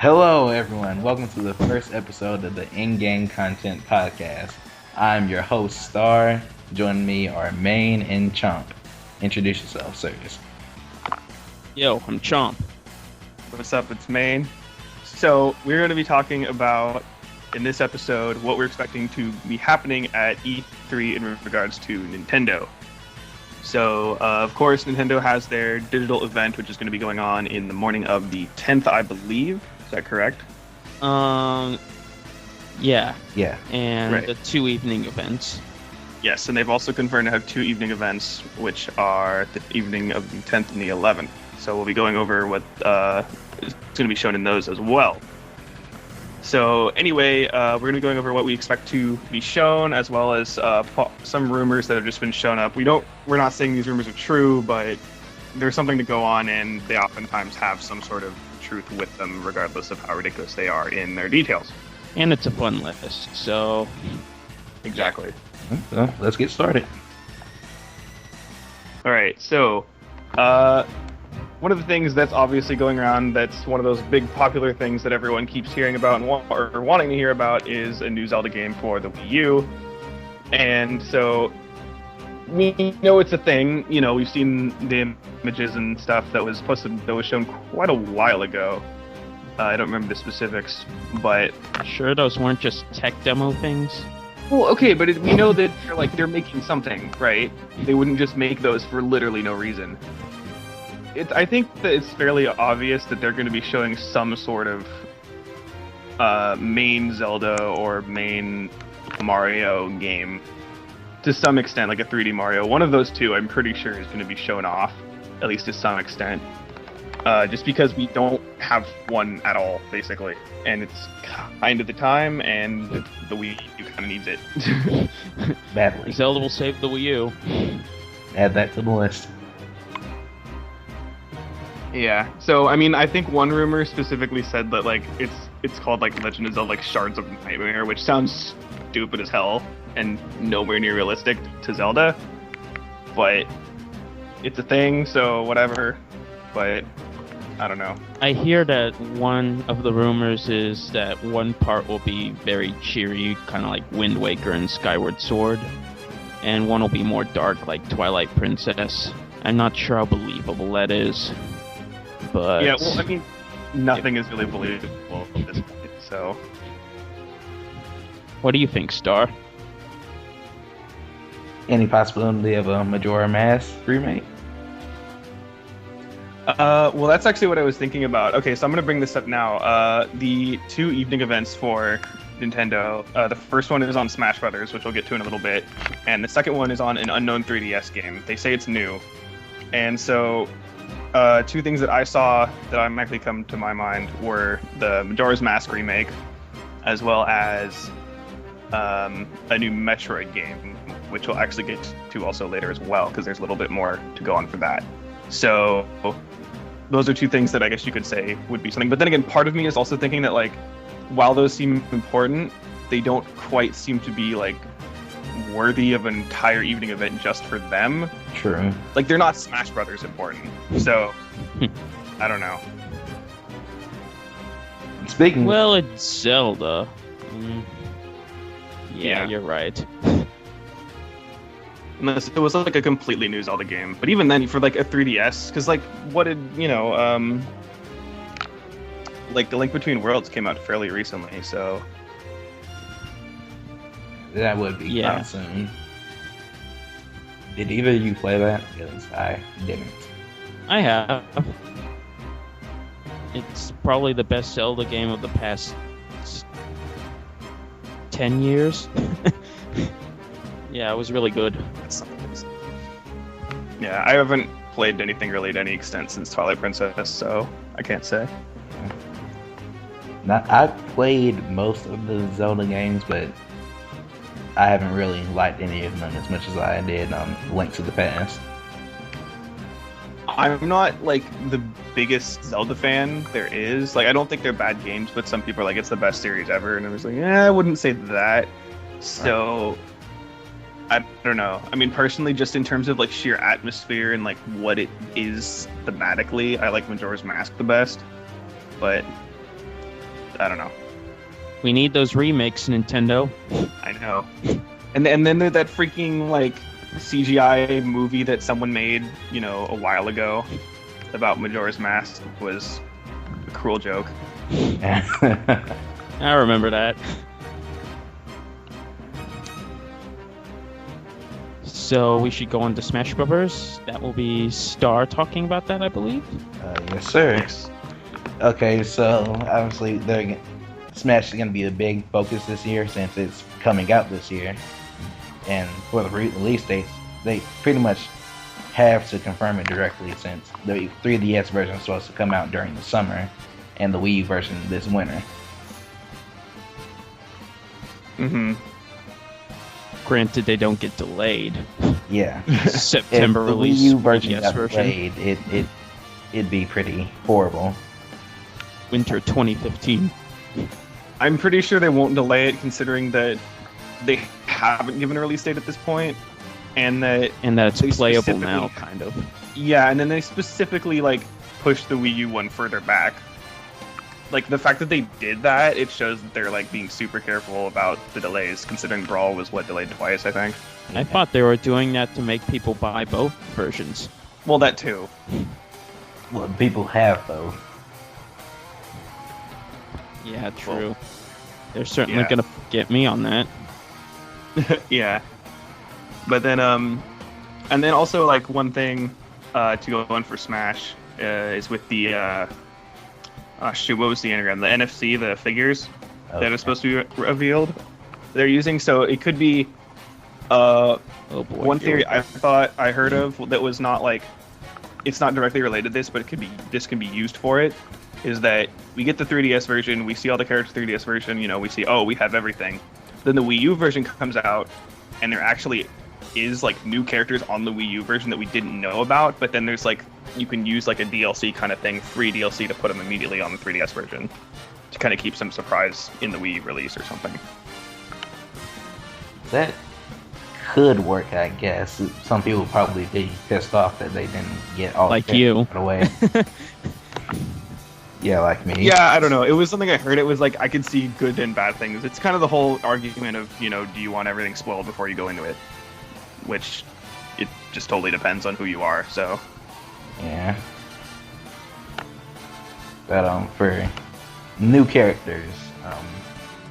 Hello, everyone. Welcome to the first episode of the In-Game Content Podcast. I'm your host, Star. Joining me are Main and Chomp. Introduce yourself, sirs. Yo, I'm Chomp. What's up? It's Main. So we're going to be talking about, in this episode, what we're expecting to be happening at E3 in regards to Nintendo. So, of course, Nintendo has their digital event, which is going to be going on in the morning of the 10th, I believe. Is that correct? Yeah. Yeah. And Right. the two evening events. Yes, and they've also confirmed to have two evening events, which are the evening of the 10th and the 11th. So we'll be going over what is going to be shown in those as well. So anyway, we're going to be going over what we expect to be shown, as well as some rumors that have just been shown up. We're not saying these rumors are true, but there's something to go on, and they oftentimes have some sort of truth with them, regardless of how ridiculous they are in their details. And it's a fun list, so... Exactly. So, let's get started. All right, so one of the things that's obviously going around, that's one of those big popular things that everyone keeps hearing about and or wanting to hear about, is a new Zelda game for the Wii U. And so we know it's a thing. You know, we've seen the images and stuff that was posted, that was shown quite a while ago. I don't remember the specifics, but Sure those weren't just tech demo things? well, okay, but we know that they're making something, right? They wouldn't just make those for literally no reason. I think that it's fairly obvious that they're going to be showing some sort of main Zelda or main Mario game to some extent, like a 3D Mario. One of those two, I'm pretty sure, is going to be shown off, at least to some extent. Just because we don't have one at all, basically. And it's kind of the time, and the Wii U kind of needs it. Badly. Zelda will save the Wii U. Add that to the list. Yeah. So, I mean, I think one rumor specifically said that, it's called, Legend of Zelda, Shards of Nightmare, which sounds stupid as hell and nowhere near realistic to Zelda. But it's a thing, so whatever. But I don't know. I hear that one of the rumors is that one part will be very cheery, kind of like Wind Waker and Skyward Sword, and one will be more dark, like Twilight Princess. I'm not sure how believable that is, but... Yeah, well, I mean, nothing is really believable at this point, so... What do you think, Star? Any possibility of a Majora Mask remake? Well, that's actually what I was thinking about. Okay, so I'm going to bring this up now. The two evening events for Nintendo, the first one is on Smash Brothers, which we'll get to in a little bit, and the second one is on an unknown 3DS game. They say it's new. And so, two things that I saw that automatically come to my mind were the Majora's Mask remake, as well as a new Metroid game, which we'll actually get to also later as well, because there's a little bit more to go on for that. So those are two things that I guess you could say would be something. But then again, part of me is also thinking that, while those seem important, they don't quite seem to be, worthy of an entire evening event just for them. True. They're not Smash Brothers important. So, I don't know. Speaking Well, it's Zelda. Yeah. You're right. Unless it was, a completely new Zelda game. But even then, for, a 3DS, because, what did, The Link Between Worlds came out fairly recently, so... that would be coming soon. Did either of you play that? Because I didn't. I have. It's probably the best Zelda game of the past 10 years. Yeah, it was really good. Yeah, I haven't played anything really to any extent since Twilight Princess, so I can't say. Now, I've played most of the Zelda games, but I haven't really liked any of them as much as I did Link to the Past. I'm not, the biggest Zelda fan there is. I don't think they're bad games, but some people are it's the best series ever, and I was I wouldn't say that. So... I don't know. I mean, personally, just in terms of sheer atmosphere and what it is thematically, I like Majora's Mask the best. But I don't know. We need those remakes, Nintendo. I know. And then there's that freaking like CGI movie that someone made, a while ago about Majora's Mask was a cruel joke. I remember that. So we should go on to Smash Brothers. That will be Star talking about that, I believe. Yes, sir. Okay, so obviously Smash is going to be a big focus this year since it's coming out this year. And for the release dates, they pretty much have to confirm it directly since the 3DS version is supposed to come out during the summer and the Wii U version this winter. Mm-hmm. Granted, they don't get delayed. Yeah. September if the release. Wii U version 3DS got version. delayed, it'd be pretty horrible. Winter 2015. I'm pretty sure they won't delay it considering that they haven't given a release date at this point, and that it's they playable now, kind of. Yeah, and then they specifically pushed the Wii U one further back. Like the fact that they did that, it shows that they're being super careful about the delays, considering Brawl was delayed twice, I think. I thought they were doing that to make people buy both versions. Well, that too. Well, people have though. Yeah, true. Well, They're certainly yeah. gonna get me on that. Yeah. But then, and then also one thing to go on for Smash is with the what was the anagram? The NFC, the figures that are supposed to be revealed. They're using, so it could be Oh boy. one theory I thought I heard of that was not it's not directly related to this, but this can be used for it. Is that we get the 3DS version, we see all the characters 3DS version, we see, oh, we have everything. Then the Wii U version comes out, and there actually is new characters on the Wii U version that we didn't know about, but then there's you can use a DLC kind of thing, free DLC to put them immediately on the 3DS version to kind of keep some surprise in the Wii release or something. That could work, I guess. Some people probably be pissed off that they didn't get all Like the you. right away. Yeah, like me. Yeah, I don't know. It was something I heard. It was I could see good and bad things. It's kind of the whole argument of, do you want everything spoiled before you go into it? Which it just totally depends on who you are, so. Yeah. But for new characters,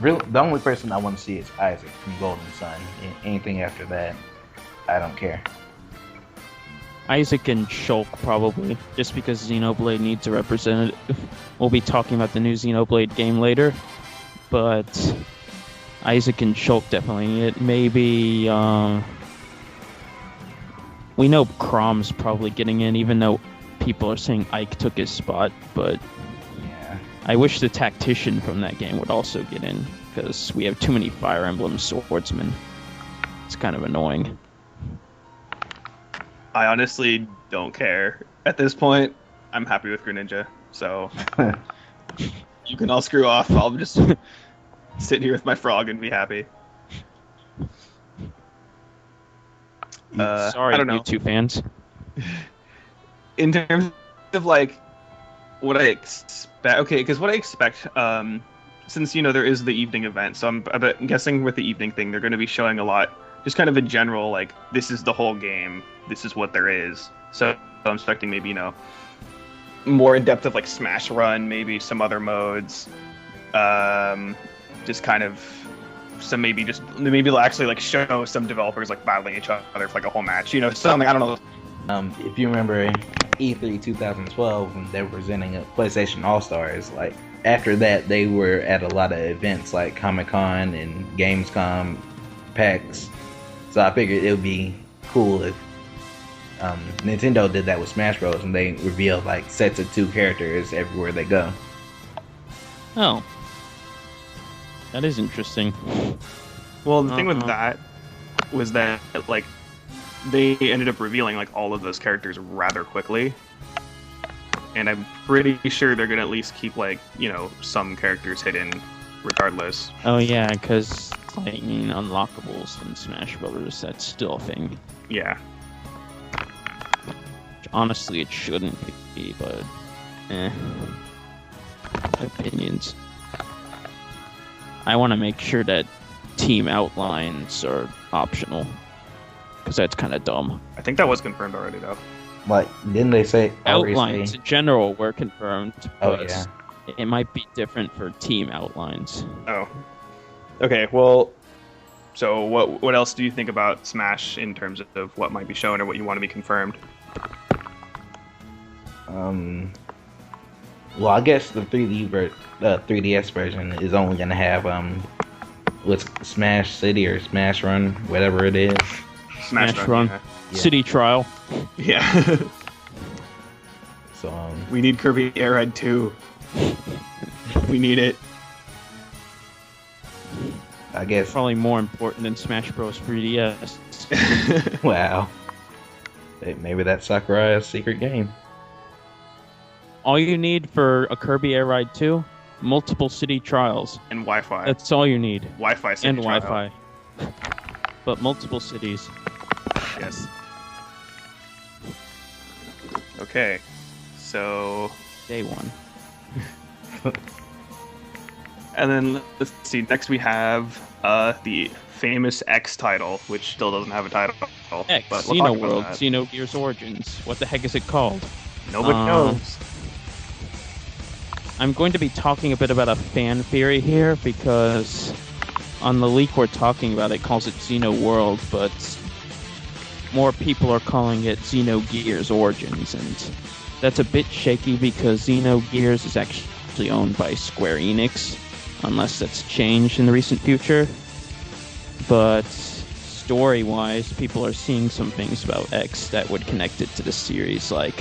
the only person I want to see is Isaac from Golden Sun. Anything after that, I don't care. Isaac and Shulk probably, just because Xenoblade needs a representative. We'll be talking about the new Xenoblade game later, but Isaac and Shulk definitely need it. Maybe we know Crom's probably getting in, even though people are saying Ike took his spot, but Yeah. I wish the tactician from that game would also get in, because we have too many Fire Emblem swordsmen. It's kind of annoying. I honestly don't care. At this point, I'm happy with Greninja, so you can all screw off. I'll just sit here with my frog and be happy. Sorry, I don't know. YouTube fans. In terms of what I expect, okay, because what I expect, since there is the evening event, so I'm guessing with the evening thing, they're going to be showing a lot, just kind of a general this is the whole game, this is what there is. So I'm expecting maybe more in depth of Smash Run, maybe some other modes, just kind of maybe they'll actually show some developers battling each other for a whole match, something, I don't know. If you remember E3 2012 when they were presenting PlayStation All-Stars, after that they were at a lot of events like Comic-Con and Gamescom, PAX. So I figured it would be cool if Nintendo did that with Smash Bros. And they revealed sets of 2 characters everywhere they go. Oh. That is interesting. Well, the thing with that was that they ended up revealing all of those characters rather quickly, and I'm pretty sure they're gonna at least keep some characters hidden regardless. Oh yeah, because unlockables in Smash Brothers, that's still a thing. Yeah. Honestly, it shouldn't be, but opinions. I want to make sure that team outlines are optional, because that's kind of dumb. I think that was confirmed already, though. Like, didn't they say Outlines in general were confirmed, Oh but yeah. it might be different for team outlines. Oh. Okay, well, so what else do you think about Smash in terms of what might be shown or what you want to be confirmed? Well, I guess the 3DS version is only gonna have what's Smash City or Smash Run, whatever it is. Smash Run. Yeah. City Trial. Yeah. So We need Kirby Air Ride 2. We need it. I guess. Probably more important than Smash Bros. 3DS. Wow. Maybe that's Sakurai's secret game. All you need for a Kirby Air Ride 2, multiple city trials. And Wi-Fi. That's all you need. Wi-Fi city And trial. Wi-Fi. But multiple cities. Yes. Okay. So... Day one. And then, let's see, next we have the famous X title, which still doesn't have a title. X, but we'll talk about Xenoworld, that. Xenogears Origins. What the heck is it called? Nobody knows. I'm going to be talking a bit about a fan theory here, because on the leak we're talking about, it calls it Xenoworld, but more people are calling it Xenogears Origins, and that's a bit shaky because Xenogears is actually owned by Square Enix, unless that's changed in the recent future. But story-wise, people are seeing some things about X that would connect it to the series, like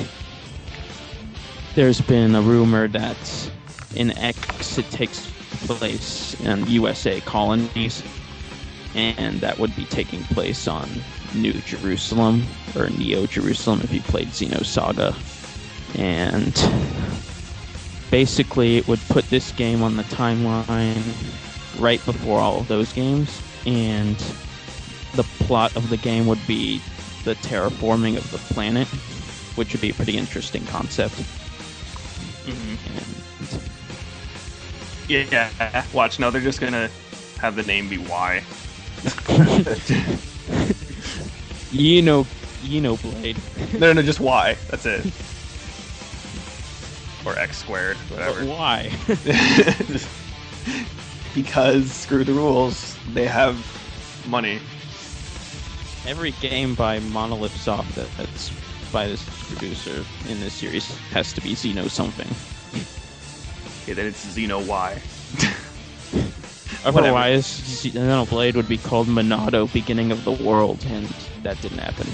there's been a rumor that in X it takes place in USA colonies, and that would be taking place on New Jerusalem, or Neo Jerusalem if you played Xenosaga. And basically it would put this game on the timeline right before all of those games, and the plot of the game would be the terraforming of the planet, which would be a pretty interesting concept. Yeah, watch, now they're just gonna have the name be Y. Xenoblade. No, just Y. That's it. Or X squared, whatever. But why? Because screw the rules. They have money. Every game by Monolith Soft that's by this producer in this series has to be Xeno something. Okay, then it's Xeno Y. Otherwise, Xenoblade would be called Monado, Beginning of the World, and that didn't happen.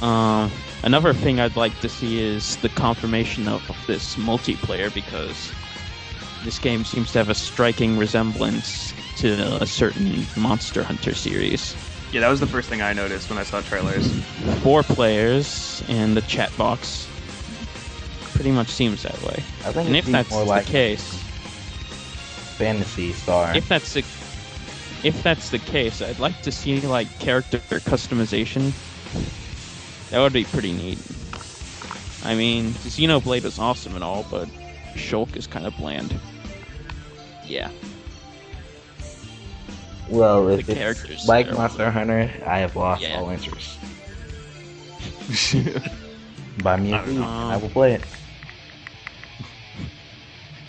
Wow. Another thing I'd like to see is the confirmation of this multiplayer, because this game seems to have a striking resemblance to a certain Monster Hunter series. Yeah, that was the first thing I noticed when I saw trailers. 4 players, and the chat box pretty much seems that way. I think And it if seems that's more the like case, Fantasy Star. if that's the case, I'd like to see like character customization. That would be pretty neat. I mean, Xenoblade was awesome and all, but Shulk is kind of bland. Yeah. Well, if The it's characters like are- Monster Hunter, I have lost Yeah. all interest. Buy me a I don't Wii, know. and I will play it.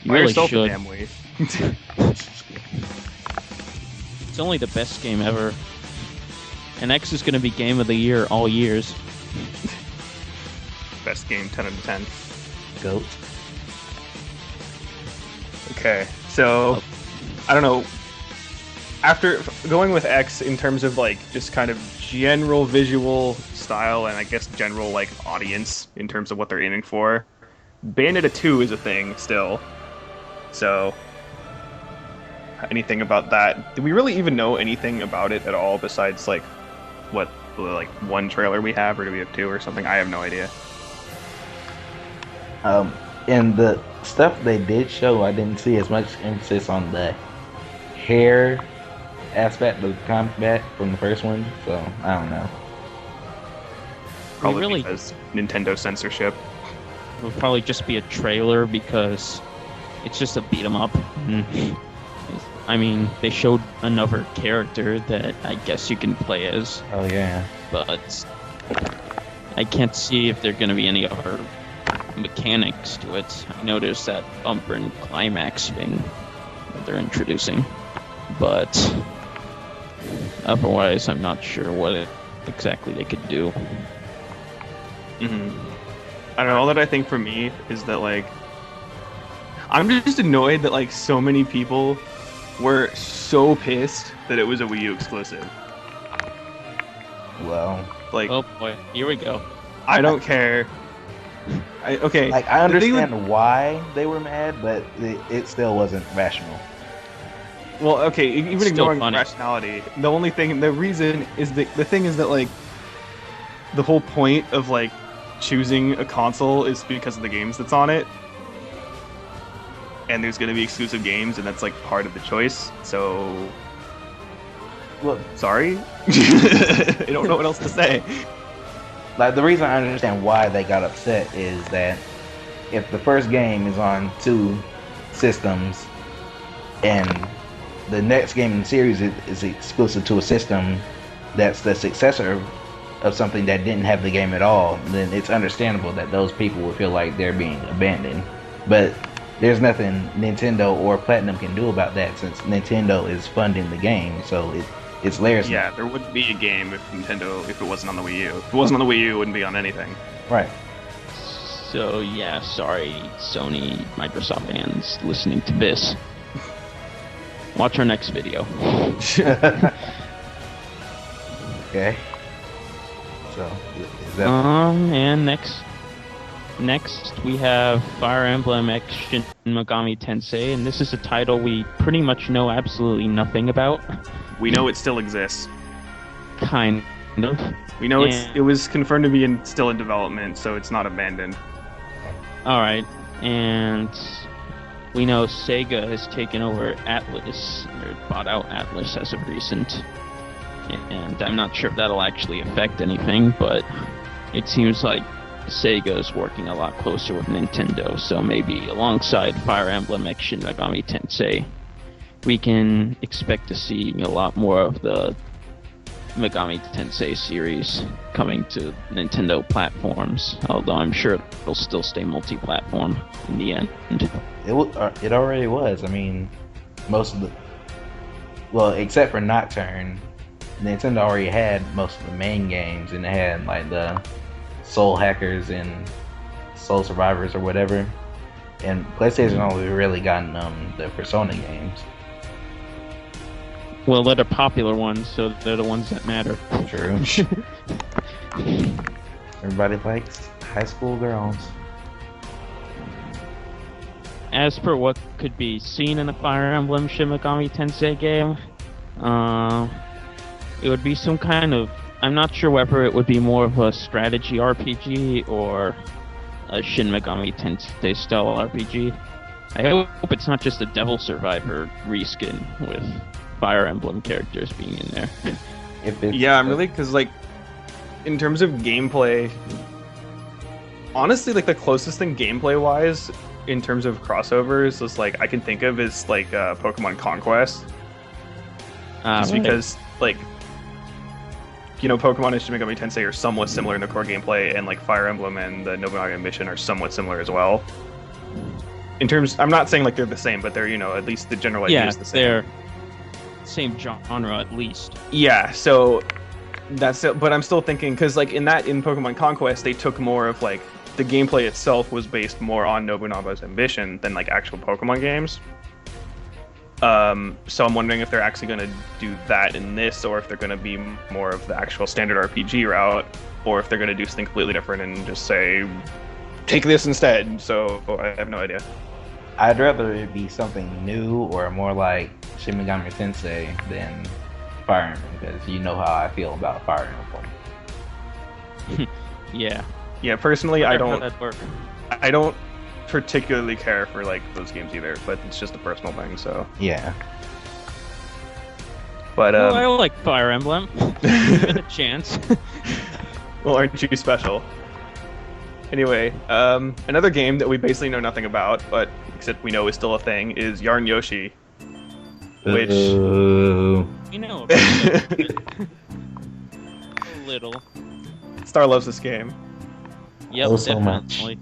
You Buy really yourself should. a damn Wii. It's only the best game ever. And X is going to be Game of the Year all years. Best game, 10 out of 10. Goat. Okay, so I don't know. After going with X in terms of like just kind of general visual style and I guess general like audience in terms of what they're aiming for, Bayonetta 2 is a thing still. So anything about that? Do we really even know anything about it at all besides like what like one trailer we have, or do we have 2 or something? I have no idea. And the stuff they did show, I didn't see as much emphasis on the hair aspect of combat from the first one, so I don't know. Probably really- because Nintendo censorship. It would probably just be a trailer, because it's just a beat 'em up. I mean, they showed another character that I guess you can play as. Oh yeah. But I can't see if there are going to be any other mechanics to it. I know there's that bumper and climax thing that they're introducing, but otherwise I'm not sure what exactly they could do. I don't know, all that I think for me is that, like, I'm just annoyed that, like, so many people were so pissed that it was a Wii U exclusive. Well, Like, Oh boy, here we go. I don't care. Okay. like I understand why they were mad, but it still wasn't rational. Well, okay, even Still ignoring funny. rationality, the reason is that the thing is that, like, the whole point of, like, choosing a console is because of the games that's on it. And there's going to be exclusive games, and that's, like, part of the choice. So, Look, sorry? I don't know what else to say. like the reason I understand why they got upset is that if the first game is on 2 systems and the next game in the series is exclusive to a system that's the successor of something that didn't have the game at all, then it's understandable that those people would feel like they're being abandoned. But there's nothing Nintendo or Platinum can do about that, since Nintendo is funding the game, so it's theirs. Yeah, there wouldn't be a game if it wasn't on the Wii U. If it wasn't on the Wii U, it wouldn't be on anything. Right. So yeah, sorry, Sony, Microsoft fans listening to this. Watch our next video. Okay. So, is that... And next we have Fire Emblem X Shin Megami Tensei, and this is a title we pretty much know absolutely nothing about. We know it still exists. Kind of. We know And- it was confirmed to be still in development, so it's not abandoned. Alright, and we know Sega has taken over Atlas, or bought out Atlas as of recent. And I'm not sure if that'll actually affect anything, but it seems like Sega is working a lot closer with Nintendo, so maybe alongside Fire Emblem X Shin Megami Tensei, we can expect to see a lot more of the Megami Tensei series coming to Nintendo platforms, although I'm sure it'll still stay multi-platform in the end. It already was. I mean, most of the... Well, except for Nocturne, Nintendo already had most of the main games, and they had, like, the Soul Hackers and Soul Survivors or whatever. And PlayStation only really gotten the Persona games. Well, they're the popular ones, so they're the ones that matter. True. Everybody likes high school girls. As for what could be seen in a Fire Emblem Shin Megami Tensei game, it would be some kind of... I'm not sure whether it would be more of a strategy RPG or a Shin Megami Tensei style RPG. I hope it's not just a Devil Survivor reskin with Fire Emblem characters being in there. If it's, Yeah, I'm really, because, like, in terms of gameplay, honestly, like, the closest thing gameplay-wise in terms of crossovers is, like, I can think of is, like, Pokemon Conquest. Just because, like, you know, Pokemon and Shin Megami Tensei are somewhat similar in the core gameplay, and, like, Fire Emblem and the Nobunaga Mission are somewhat similar as well. In terms, I'm not saying, like, they're the same, but they're, you know, at least the general idea is the same. They're same genre at least. Yeah, so that's it, but I'm still thinking, because, like, in Pokemon Conquest, they took more of, like, the gameplay itself was based more on Nobunaga's ambition than, like, actual Pokemon games. So I'm wondering if they're actually going to do that in this, or if they're going to be more of the actual standard RPG route, or if they're going to do something completely different and just say, take this instead. So I have no idea. I'd rather it be something new or more like Shin Megami Tensei than Fire Emblem, because you know how I feel about Fire Emblem. Yeah. Yeah, personally, I Wonder how don't. that'd work. I don't particularly care for, like, those games either, but it's just a personal thing. So, Yeah. but Well, I like Fire Emblem. Give it a chance. well, aren't you special? Anyway, another game that we basically know nothing about, but except we know is still a thing, is Yarn Yoshi. Which... You know about it. A little. Star loves this game. Yep, Oh, so much. definitely.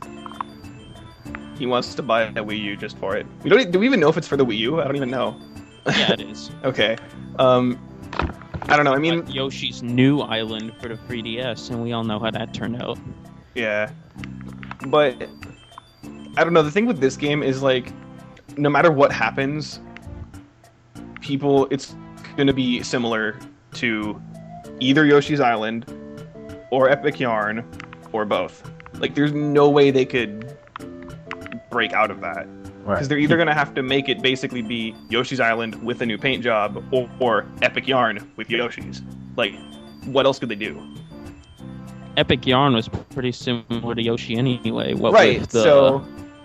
He wants to buy a Wii U just for it. Do we even know if it's for the Wii U? I don't even know. Yeah, it is. Okay. I don't know. I mean, Yoshi's New Island for the 3DS, and we all know how that turned out. yeah. But I don't know. The thing with this game is like, no matter what happens, it's going to be similar to either Yoshi's Island or Epic Yarn or both. Like, there's no way they could break out of that. Because they're either going to have to make it basically be Yoshi's Island with a new paint job or Epic Yarn with Yoshi's. Like, what else could they do? Epic Yarn was pretty similar to Yoshi anyway. Right,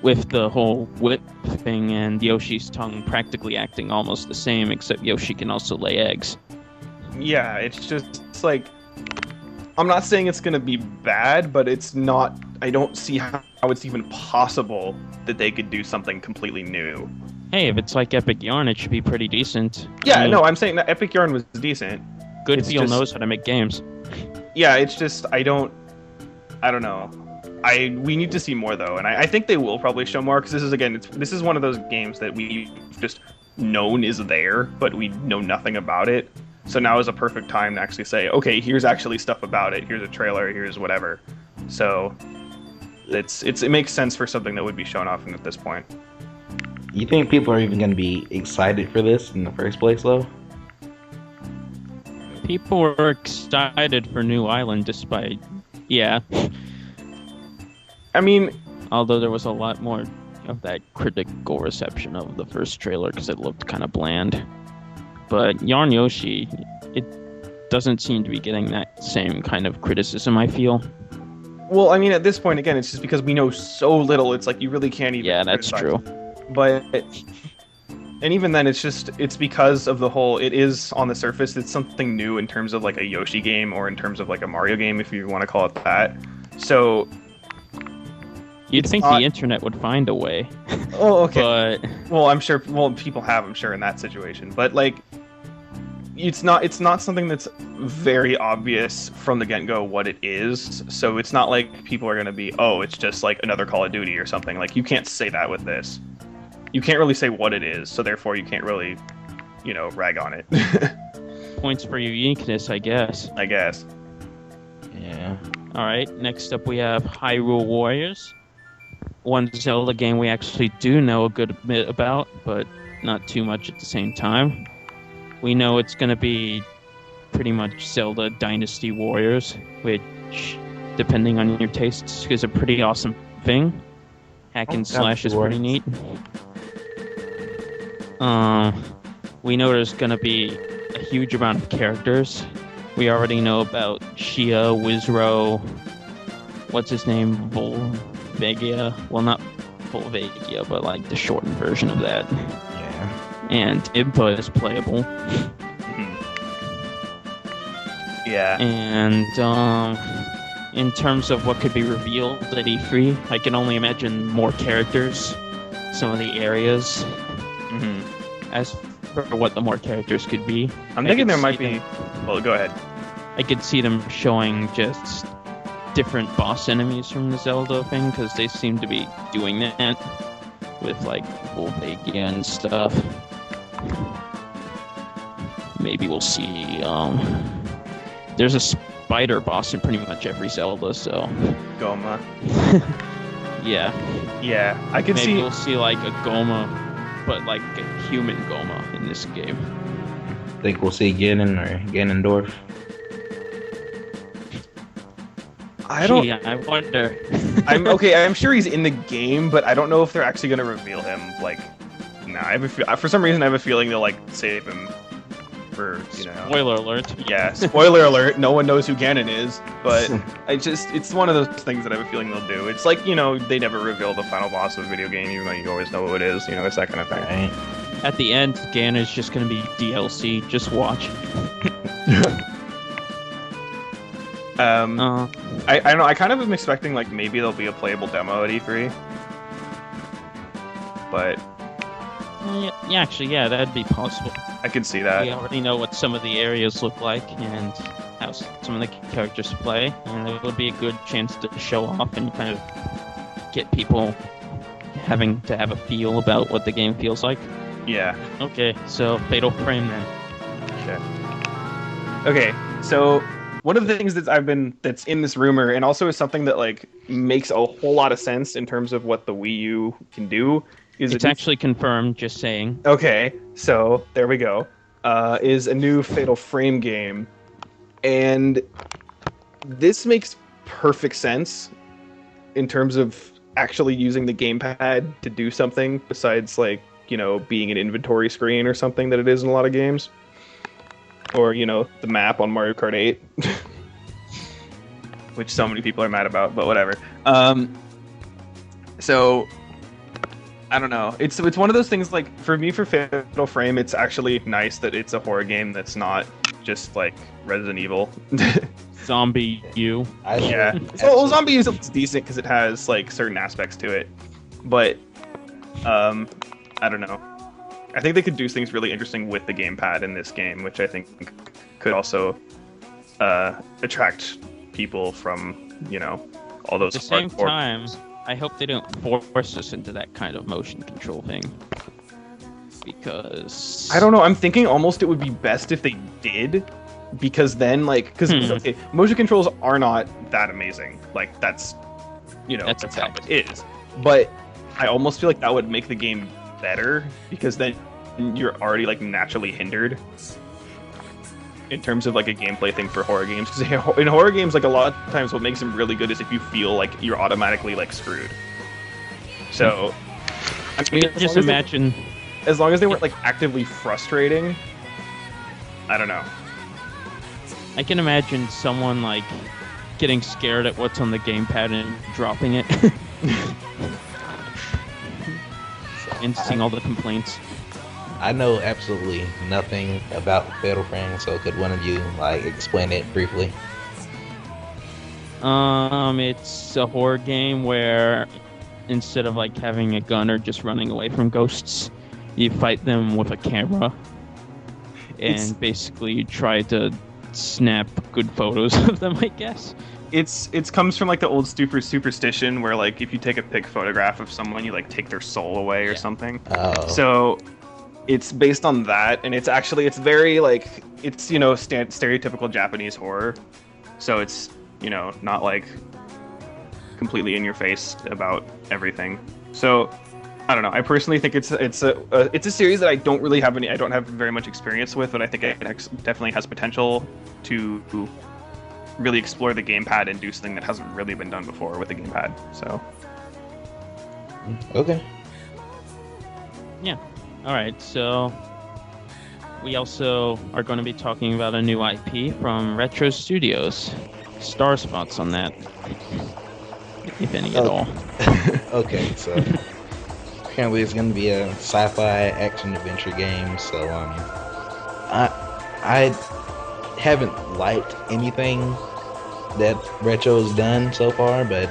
With the whole whip thing and Yoshi's tongue practically acting almost the same, except Yoshi can also lay eggs. Yeah, it's like... I'm not saying it's going to be bad, but it's not... I don't see how it's even possible that they could do something completely new. Hey, if it's like Epic Yarn, it should be pretty decent. Yeah, I mean, no, I'm saying that Epic Yarn was decent. Good Feel knows how to make games. Yeah, it's just, I don't know. We need to see more, though, and I think they will probably show more, because this is one of those games that we've just known is there, but we know nothing about it. So now is a perfect time to actually say, okay, here's actually stuff about it, here's a trailer, here's whatever. So it makes sense for something that would be shown off at this point. You think people are even going to be excited for this in the first place, though? People were excited for New Island despite... Yeah. I mean... Although there was a lot more of that critical reception of the first trailer because it looked kind of bland. But Yarn Yoshi, it doesn't seem to be getting that same kind of criticism, I feel. Well, I mean, at this point, again, it's just because we know so little, it's like you really can't even... Yeah, that's true. But... And even then, it's because of the whole, it is, on the surface, it's something new in terms of, like, a Yoshi game, or in terms of, like, a Mario game, if you want to call it that. So... You'd think the internet would find a way. Oh, okay. But... Well, I'm sure, people have, I'm sure, in that situation. But, like, it's not something that's very obvious from the get-go what it is. So it's not like people are going to be, oh, it's just, like, another Call of Duty or something. Like, you can't say that with this. You can't really say what it is, so therefore you can't really, rag on it. Points for uniqueness, I guess. Yeah. Alright, next up we have Hyrule Warriors. One Zelda game we actually do know a good bit about, but not too much at the same time. We know it's going to be pretty much Zelda Dynasty Warriors, which, depending on your tastes, is a pretty awesome thing. Hack and slash is pretty neat. We know there's gonna be a huge amount of characters. We already know about Shia, Wizro, what's his name, Volvagia. Well, not Volvagia, but like the shortened version of that. Yeah. And Impa is playable. Yeah. And in terms of what could be revealed at E3, I can only imagine more characters, some of the areas. As for what the more characters could be, I'm thinking there might be... Well, go ahead. I could see them showing just different boss enemies from the Zelda thing, because they seem to be doing that with, like, Volvagia and stuff. Maybe we'll see, there's a spider boss in pretty much every Zelda, so... Goma. Yeah. Yeah, I could see... Maybe we'll see, like, a Goma, but, like, a human Goma in this game. Think we'll see Ganon or Ganondorf? I wonder. I'm sure he's in the game, but I don't know if they're actually going to reveal him, like... Nah, for some reason I have a feeling they'll, like, save him for, Spoiler alert. Yeah, spoiler alert, no one knows who Ganon is, but it's one of those things that I have a feeling they'll do. It's like, they never reveal the final boss of a video game, even though you always know who it is, it's that kind of thing. Right. At the end, Ganon is just going to be DLC, just watch. Uh, I don't know. I kind of am expecting like maybe there'll be a playable demo at E3, but yeah, actually, yeah, that'd be possible. I could see that. We already know what some of the areas look like and how some of the characters play, and it would be a good chance to show off and kind of get people having to have a feel about what the game feels like. Yeah. Okay, so Fatal Frame then. Okay. So one of the things that's in this rumor, and also is something that like makes a whole lot of sense in terms of what the Wii U can do, is It's actually confirmed, just saying. okay. So there we go. Is a new Fatal Frame game, and this makes perfect sense in terms of actually using the gamepad to do something besides like, you know, being an inventory screen or something that it is in a lot of games. Or, you know, the map on Mario Kart 8. Which so many people are mad about, but whatever. So I don't know. It's one of those things like for me for Fatal Frame, it's actually nice that it's a horror game that's not just like Resident Evil. Zombie U. Yeah. Well, Zombie is decent because it has like certain aspects to it, but I don't know. I think they could do things really interesting with the gamepad in this game, which I think could also attract people from, you know, all those. At the same time, I hope they don't force us into that kind of motion control thing. Because I don't know. I'm thinking almost it would be best if they did, because then like okay, motion controls are not that amazing. Like that's, you know, that's how it is. But I almost feel like that would make the game better, because then you're already like naturally hindered in terms of like a gameplay thing for horror games. Because in horror games, like a lot of times what makes them really good is if you feel like you're automatically like screwed. So I mean, just imagine, as long as they weren't like actively frustrating, I don't know. I can imagine someone like getting scared at what's on the gamepad and dropping it. And seeing all the complaints. I know absolutely nothing about Fatal Frame, so could one of you like explain it briefly? It's a horror game where instead of like having a gun or just running away from ghosts, you fight them with a camera, and basically you try to snap good photos of them, I guess. It's comes from like the old superstition where like if you take a pic photograph of someone, you like take their soul away or something. Oh. So it's based on that, and it's very like it's, you know, stereotypical Japanese horror. So it's, you know, not like completely in your face about everything. So I don't know. I personally think it's a series that I don't have very much experience with, but I think it definitely has potential to really explore the gamepad and do something that hasn't really been done before with the gamepad. So okay. Yeah. All right. So we also are going to be talking about a new IP from Retro Studios. Star spots on that, if any at all. Okay, so apparently it's going to be a sci-fi action adventure game. So I haven't liked anything that Retro's done so far, but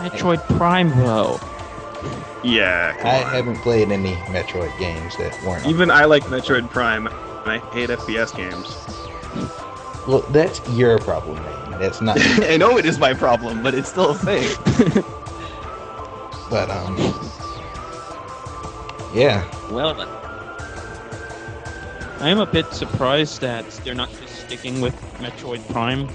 Metroid Prime, though. yeah, I haven't played any Metroid games that weren't. Even I like Metroid Prime, and I hate FPS games. Well, that's your problem, man. That's not. I know it is my problem, but it's still a thing. But yeah. Well, I am a bit surprised that they're not just sticking with Metroid Prime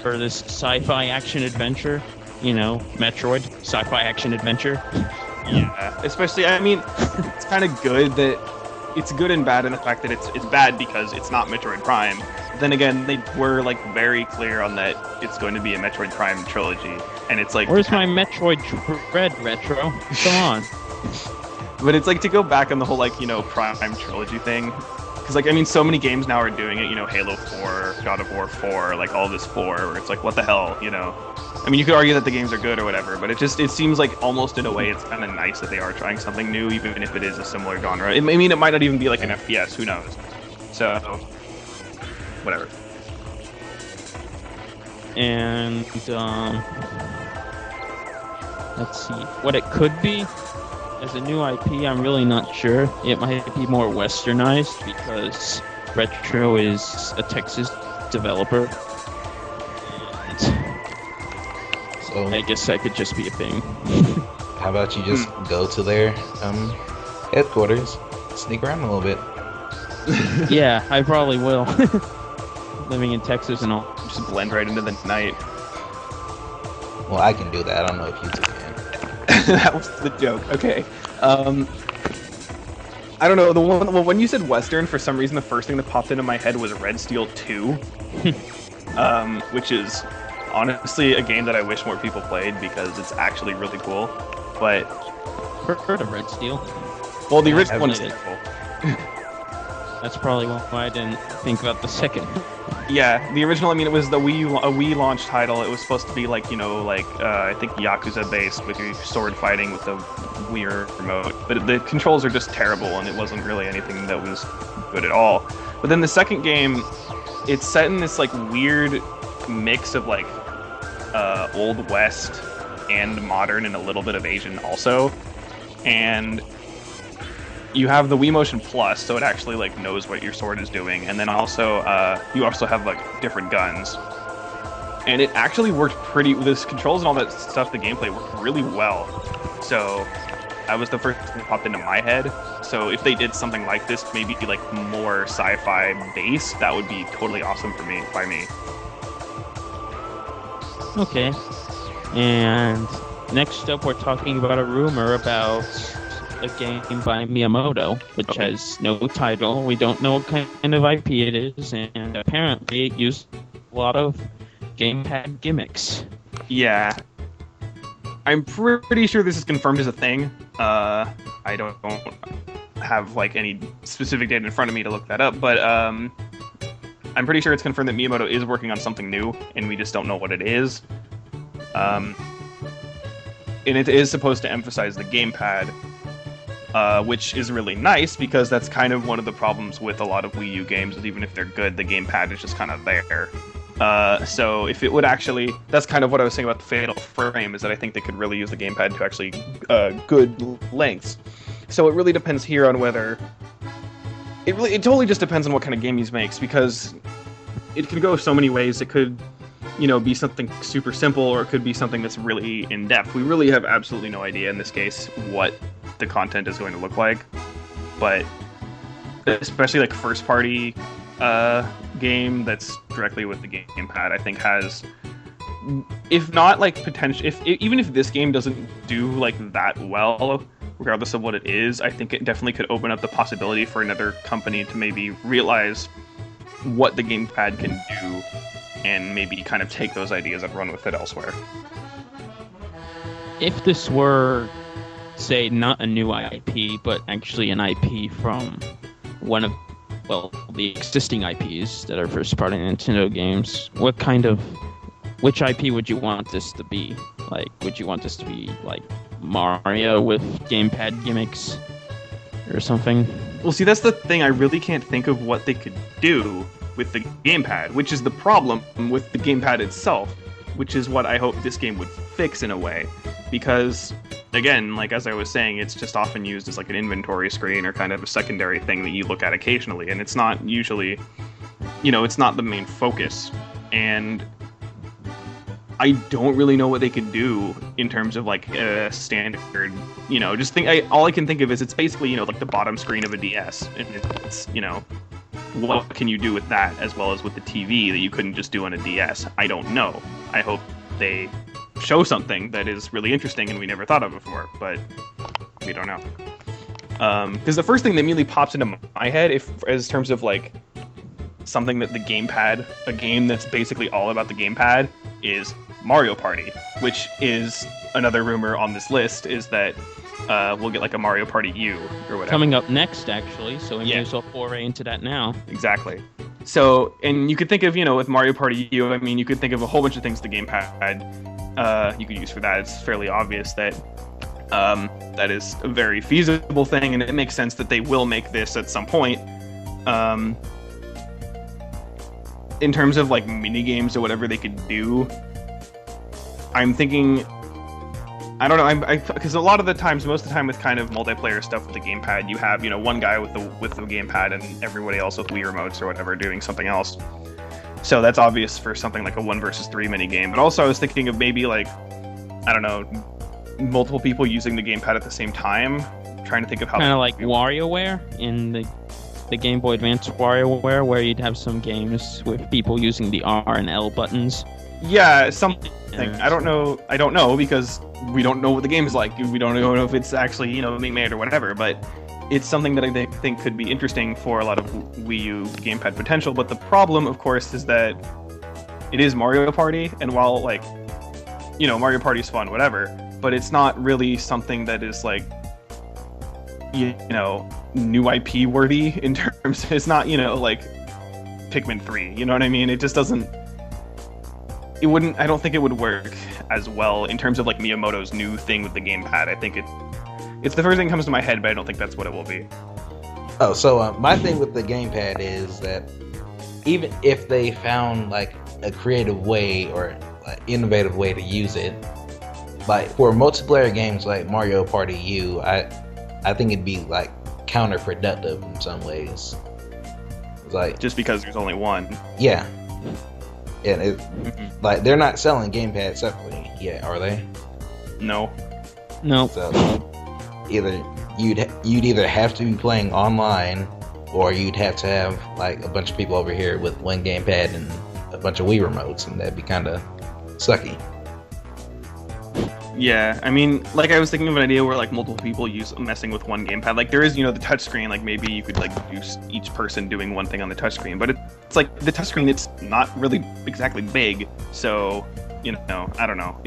for this sci-fi action adventure. You know, Metroid sci-fi action adventure. Yeah, especially, I mean, it's kind of good that it's good and bad in the fact that it's bad because it's not Metroid Prime. Then again, they were like very clear on that it's going to be a Metroid Prime trilogy, and it's like, where's my Metroid Dread Retro? Come on. But it's like to go back on the whole like, you know, Prime trilogy thing, because like I mean, so many games now are doing it. You know, Halo 4, God of War 4, like all this 4, where it's like, what the hell, you know? I mean, you could argue that the games are good or whatever, but it seems like almost in a way it's kind of nice that they are trying something new, even if it is a similar genre. I mean, it might not even be like an FPS, who knows? So, whatever. And let's see what it could be. As a new IP, I'm really not sure. It might be more westernized because Retro is a Texas developer. So I guess that could just be a thing. how about you just go to their headquarters, sneak around a little bit. Yeah, I probably will. Living in Texas and all. Just blend right into the night. Well, I can do that. I don't know if you two can. That was the joke. Okay. I don't know. When you said Western, for some reason the first thing that popped into my head was Red Steel 2, which is honestly a game that I wish more people played because it's actually really cool. But Heard of Red Steel? well, the Yeah, original I've one is played it. terrible. That's probably why I didn't think about the second. Yeah, the original. I mean, it was a Wii launch title. It was supposed to be like I think Yakuza based with your sword fighting with the Wii remote. But the controls are just terrible, and it wasn't really anything that was good at all. But then the second game, it's set in this like weird mix of like Old West and modern and a little bit of Asian also, and you have the Wii Motion Plus, so it actually like knows what your sword is doing, and then also you also have like different guns, and it actually worked pretty. This controls and all that stuff, the gameplay worked really well. So that was the first thing that popped into my head. So if they did something like this, maybe like more sci-fi based, that would be totally awesome for me. By me. Okay. And next up, we're talking about a rumor about a game by Miyamoto, which has no title. We don't know what kind of IP it is, and apparently it used a lot of gamepad gimmicks. Yeah. I'm pretty sure this is confirmed as a thing. I don't have like any specific data in front of me to look that up, but I'm pretty sure it's confirmed that Miyamoto is working on something new, and we just don't know what it is. And it is supposed to emphasize the gamepad, which is really nice because that's kind of one of the problems with a lot of Wii U games. Is even if they're good, the gamepad is just kind of there. So if it would actually, that's kind of what I was saying about the Fatal Frame, is that I think they could really use the gamepad to actually good lengths. So it really depends here on whether it totally just depends on what kind of game he makes, because it could go so many ways. It could, be something super simple, or it could be something that's really in depth. We really have absolutely no idea in this case what the content is going to look like, but especially like first party game that's directly with the gamepad, I think has, if not like potential, even if this game doesn't do like that well, regardless of what it is, I think it definitely could open up the possibility for another company to maybe realize what the gamepad can do and maybe kind of take those ideas and run with it elsewhere. If this were, say, not a new IP, but actually an IP from one of, the existing IPs that are first-party Nintendo games, which IP would you want this to be? Like, would you want this to be, like, Mario with gamepad gimmicks or something? Well, see, that's the thing. I really can't think of what they could do with the gamepad, which is the problem with the gamepad itself, which is what I hope this game would fix in a way. Because, again, like as I was saying, it's just often used as like an inventory screen or kind of a secondary thing that you look at occasionally, and it's not usually, it's not the main focus. And I don't really know what they could do in terms of like a standard, all I can think of is it's basically, like the bottom screen of a DS, and it's, what can you do with that as well as with the TV that you couldn't just do on a DS? I don't know. I hope they show something that is really interesting and we never thought of before, but we don't know. Because the first thing that immediately pops into my head, as terms of like something that the gamepad, a game that's basically all about the gamepad, is Mario Party, which is another rumor on this list, is that we'll get like a Mario Party U or whatever. Coming up next, actually, so we may as well foray into that now. Exactly. So, and you could think of, with Mario Party U, I mean, you could think of a whole bunch of things the gamepad you could use for that. It's fairly obvious that that is a very feasible thing, and it makes sense that they will make this at some point. in terms of like mini games or whatever they could do, I'm thinking, I don't know, because a lot of the times, most of the time with kind of multiplayer stuff with the gamepad, you have, you know, one guy with the gamepad and everybody else with Wii remotes or whatever doing something else. So that's obvious for something like a 1 versus 3 mini game. But also I was thinking of maybe like, I don't know, multiple people using the gamepad at the same time. Trying to think of how kind of like WarioWare in the Game Boy Advance WarioWare, where you'd have some games with people using the R and L buttons. Yeah, something. I don't know because we don't know what the game is like. We don't know if it's actually, you know, being made or whatever. But it's something that I think could be interesting for a lot of Wii U gamepad potential. But the problem, of course, is that it is Mario Party, and while like, you know, Mario Party is fun, whatever, but it's not really something that is like, you know, new IP worthy in terms. It's not, you know, like Pikmin 3. You know what I mean? It just doesn't. It wouldn't. I don't think it would work as well in terms of like Miyamoto's new thing with the gamepad. I think it's the first thing that comes to my head, but I don't think that's what it will be. Oh, so my thing with the gamepad is that even if they found like a creative way or like, innovative way to use it, like for multiplayer games like Mario Party U, I think it'd be like counterproductive in some ways. It's like just because there's only one. Yeah. And it, like they're not selling gamepads separately yet, are they? No. So either you'd either have to be playing online, or you'd have to have like a bunch of people over here with one gamepad and a bunch of Wii remotes, and that'd be kind of sucky. Yeah, I mean, like I was thinking of an idea where like multiple people messing with one gamepad. Like there is, you know, the touchscreen. Like maybe you could like use each person doing one thing on the touchscreen. But it's like the touchscreen. It's not really exactly big. So, you know, I don't know.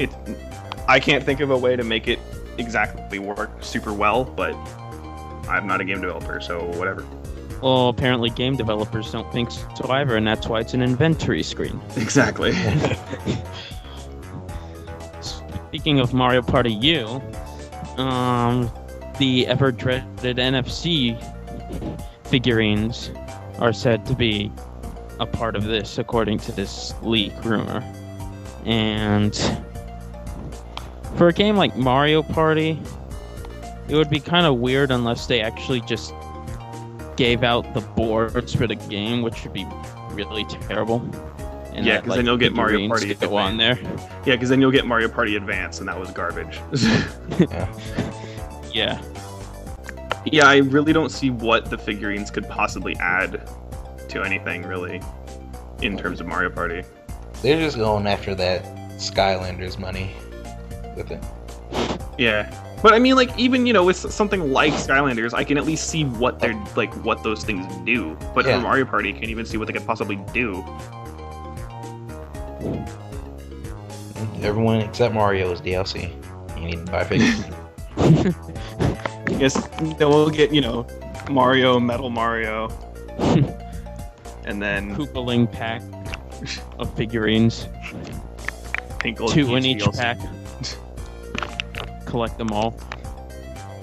I can't think of a way to make it exactly work super well. But I'm not a game developer, so whatever. Well, apparently game developers don't think so either, and that's why it's an inventory screen. Exactly. Speaking of Mario Party U, the ever-dreaded NFC figurines are said to be a part of this, according to this leak rumor. And for a game like Mario Party, it would be kind of weird unless they actually just gave out the boards for the game, which would be really terrible. And yeah, because then you'll get Mario Party go on there. Yeah, because then you'll get Mario Party Advance, and that was garbage. Yeah. Yeah, I really don't see what the figurines could possibly add to anything, really, in terms of Mario Party. They're just going after that Skylanders money with it. Yeah. But I mean, like, even, you know, with something like Skylanders, I can at least see what they're, like, what those things do. But for Mario Party, I can't even see what they could possibly do. Everyone except Mario is DLC. You need to buy figures. Yes, then we'll get, you know, Mario, Metal Mario, and then Koopaling pack of figurines. Pink Gold 2 in Peach each DLC. pack. Collect them all.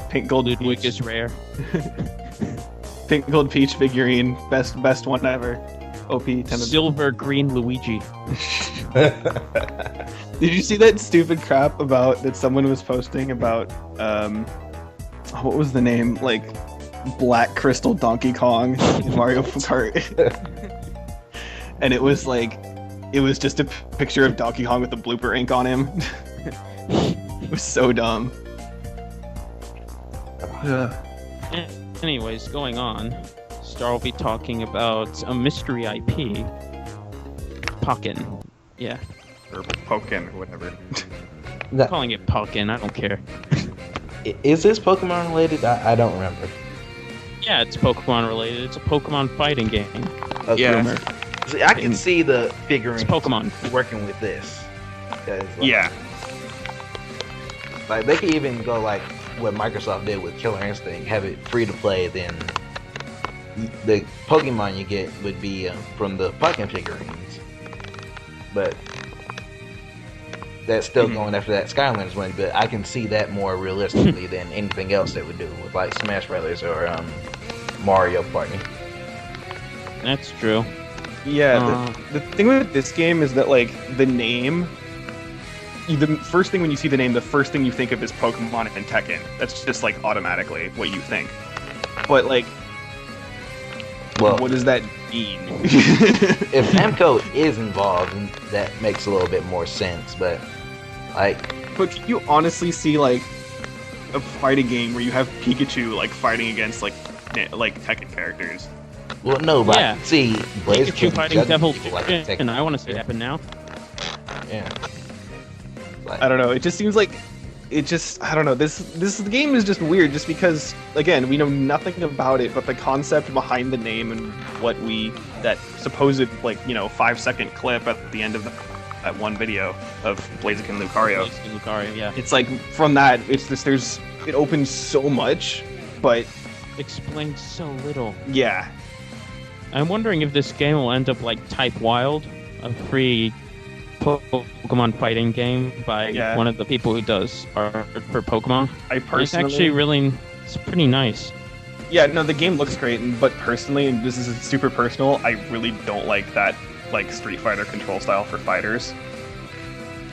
Pink Gold Ludwig Peach. is rare. Pink Gold Peach figurine, best one ever. OP 10. Silver green Luigi. Did you see that stupid crap about that someone was posting about what was the name, like Black Crystal Donkey Kong in Mario Kart? And it was just a picture of Donkey Kong with the blooper ink on him. It was so dumb. Anyways, going on. Star will be talking about a mystery IP. Pokken. Yeah. Or Pokken, or whatever. I'm calling it Pokken, I don't care. Is this Pokemon related? I don't remember. Yeah, it's Pokemon related. It's a Pokemon fighting game. Yeah. Rumor. See, I can see the figurine It's Pokemon. working with this. Like, Yeah. Like they could even go like what Microsoft did with Killer Instinct, have it free to play. Then the Pokemon you get would be from the Pokken figurines, but that's still going after that Skylanders one. But I can see that more realistically than anything else they would do with like Smash Brothers or Mario Party. That's true. Yeah, the thing with this game is that, like, the name... The first thing when you see the name, the first thing you think of is Pokemon and Tekken. That's just, like, automatically what you think. But, like... Well, what does that mean? if Namco is involved, then that makes a little bit more sense, but, like... But can you honestly see, like, a fighting game where you have Pikachu, like, fighting against, like Tekken characters? Well, no, but Yeah. see, Pikachu fighting Devil like Chicken, and I want to see it happen now. Yeah. Like, I don't know. It just seems like I don't know. This game is just weird, just because, again, we know nothing about it, but the concept behind the name and that supposed, like, 5-second clip at the end of that one video of Blaziken Lucario. Blaziken Lucario, yeah. It's like, from that, it's just it opens so much, but Explains so little. yeah. I'm wondering if this game will end up like Type Wild, a free Pokemon fighting game by one of the people who does art for Pokemon. It's actually it's pretty nice. Yeah, no, the game looks great, but personally, and this is super personal, I really don't like that, like, Street Fighter control style for fighters.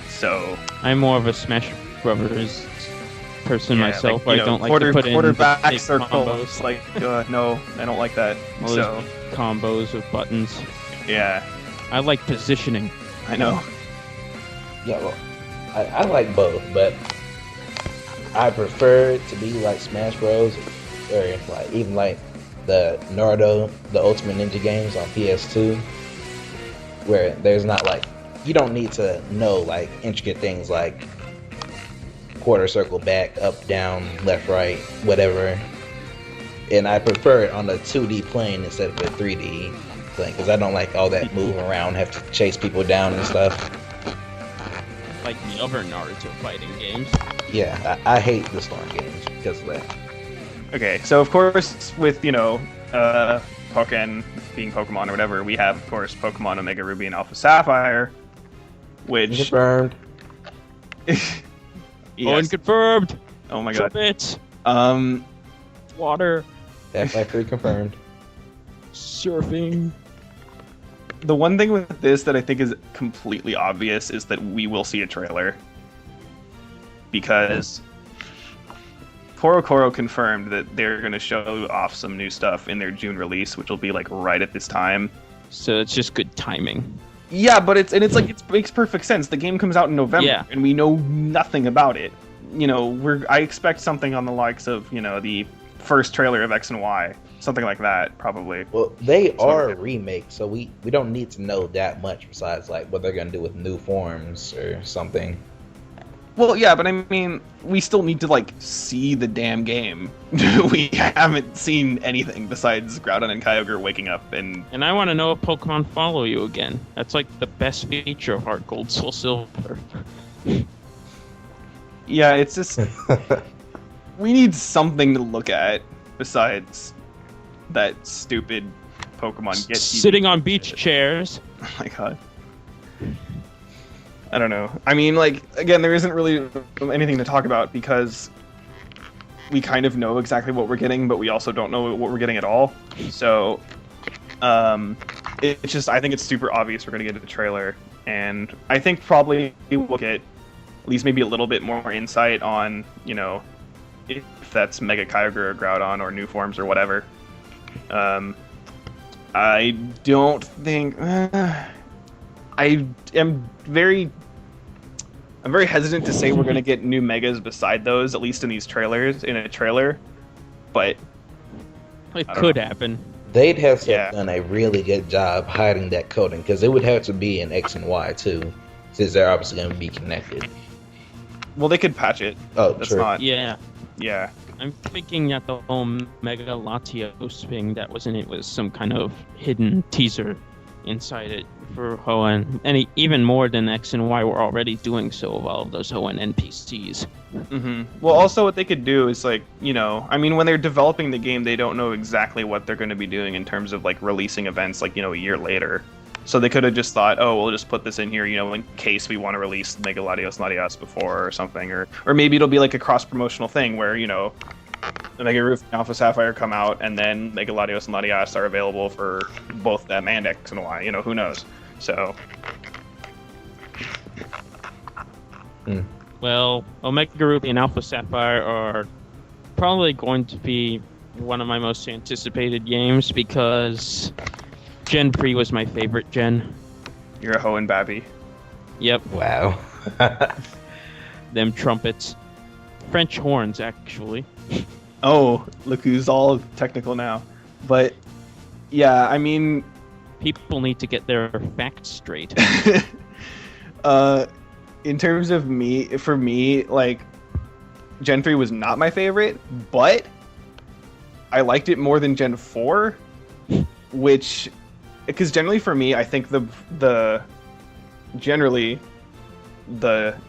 So I'm more of a Smash Brothers person myself. Like, I don't like to put in quarterback circles. combos. Like, no, I don't like that. All So those combos with buttons. yeah, I like positioning. I know. yeah, well, I like both, but I prefer it to be like Smash Bros. Or like even like the Naruto, the Ultimate Ninja games on PS2, where there's not like, you don't need to know like intricate things like quarter circle back, up, down, left, right, whatever. And I prefer it on a 2D plane instead of a 3D plane, because I don't like all that moving around, have to chase people down and stuff. Like the other Naruto fighting games. Yeah, I hate the Storm games because of that. Okay, so of course, with, Pokken being Pokemon or whatever, we have, of course, Pokemon Omega Ruby and Alpha Sapphire, which... Confirmed. Yes. Oh, confirmed! Oh my god. Trumpet! Um, Water. Half-Life 3 confirmed. Surfing. the one thing with this that I think is completely obvious is that we will see a trailer. Because Koro confirmed that they're going to show off some new stuff in their June release, which will be like right at this time. So it's just good timing. Yeah, but it makes perfect sense. The game comes out in November, and we know nothing about it. I expect something on the likes of, the first trailer of X and Y, something like that, probably. Well, they are a remake, so we don't need to know that much besides like what they're gonna do with new forms or something. Well, yeah, but I mean, we still need to see the damn game. We haven't seen anything besides Groudon and Kyogre waking up and I want to know if Pokemon follow you again. That's like the best feature of Heart Gold, Soul Silver. Yeah, it's just we need something to look at besides that stupid Pokemon Get sitting on beach chairs. Oh my god. I don't know. I mean, again, there isn't really anything to talk about because we kind of know exactly what we're getting, but we also don't know what we're getting at all. So, it's just, I think it's super obvious we're going to get a trailer, and I think probably we'll get at least maybe a little bit more insight on, if that's Mega Kyogre or Groudon or new forms or whatever. I don't think... I'm very hesitant to say we're going to get new megas beside those, at least in a trailer, but it could happen. They'd have to have done a really good job hiding that coding, because it would have to be in X and Y too, since they're obviously going to be connected. Well, they could patch it. Oh, that's true. not. Yeah. Yeah. I'm thinking that the whole Mega Latios thing that was in it was some kind of hidden teaser inside it for Hoenn, and even more than X and Y were already doing so of all of those Hoenn NPCs. Mm-hmm. Well, also what they could do is I mean, when they're developing the game, they don't know exactly what they're going to be doing in terms of releasing events a year later. So they could have just thought, oh, we'll just put this in here, in case we want to release Mega Latios before or something, or maybe it'll be a cross promotional thing where Mega Ruby and Alpha Sapphire come out, and then Mega Latios and Latias are available for both them and X and Y. Who knows? So. Well, Omega Ruby and Alpha Sapphire are probably going to be one of my most anticipated games because Gen 3 was my favorite gen. You're a Hoenn Babby. Yep. Wow. Them trumpets. French horns, actually. Oh, look who's all technical now. But, yeah, I mean... People need to get their facts straight. In terms of for me, like, Gen 3 was not my favorite, but I liked it more than Gen 4, which... Because generally for me, I think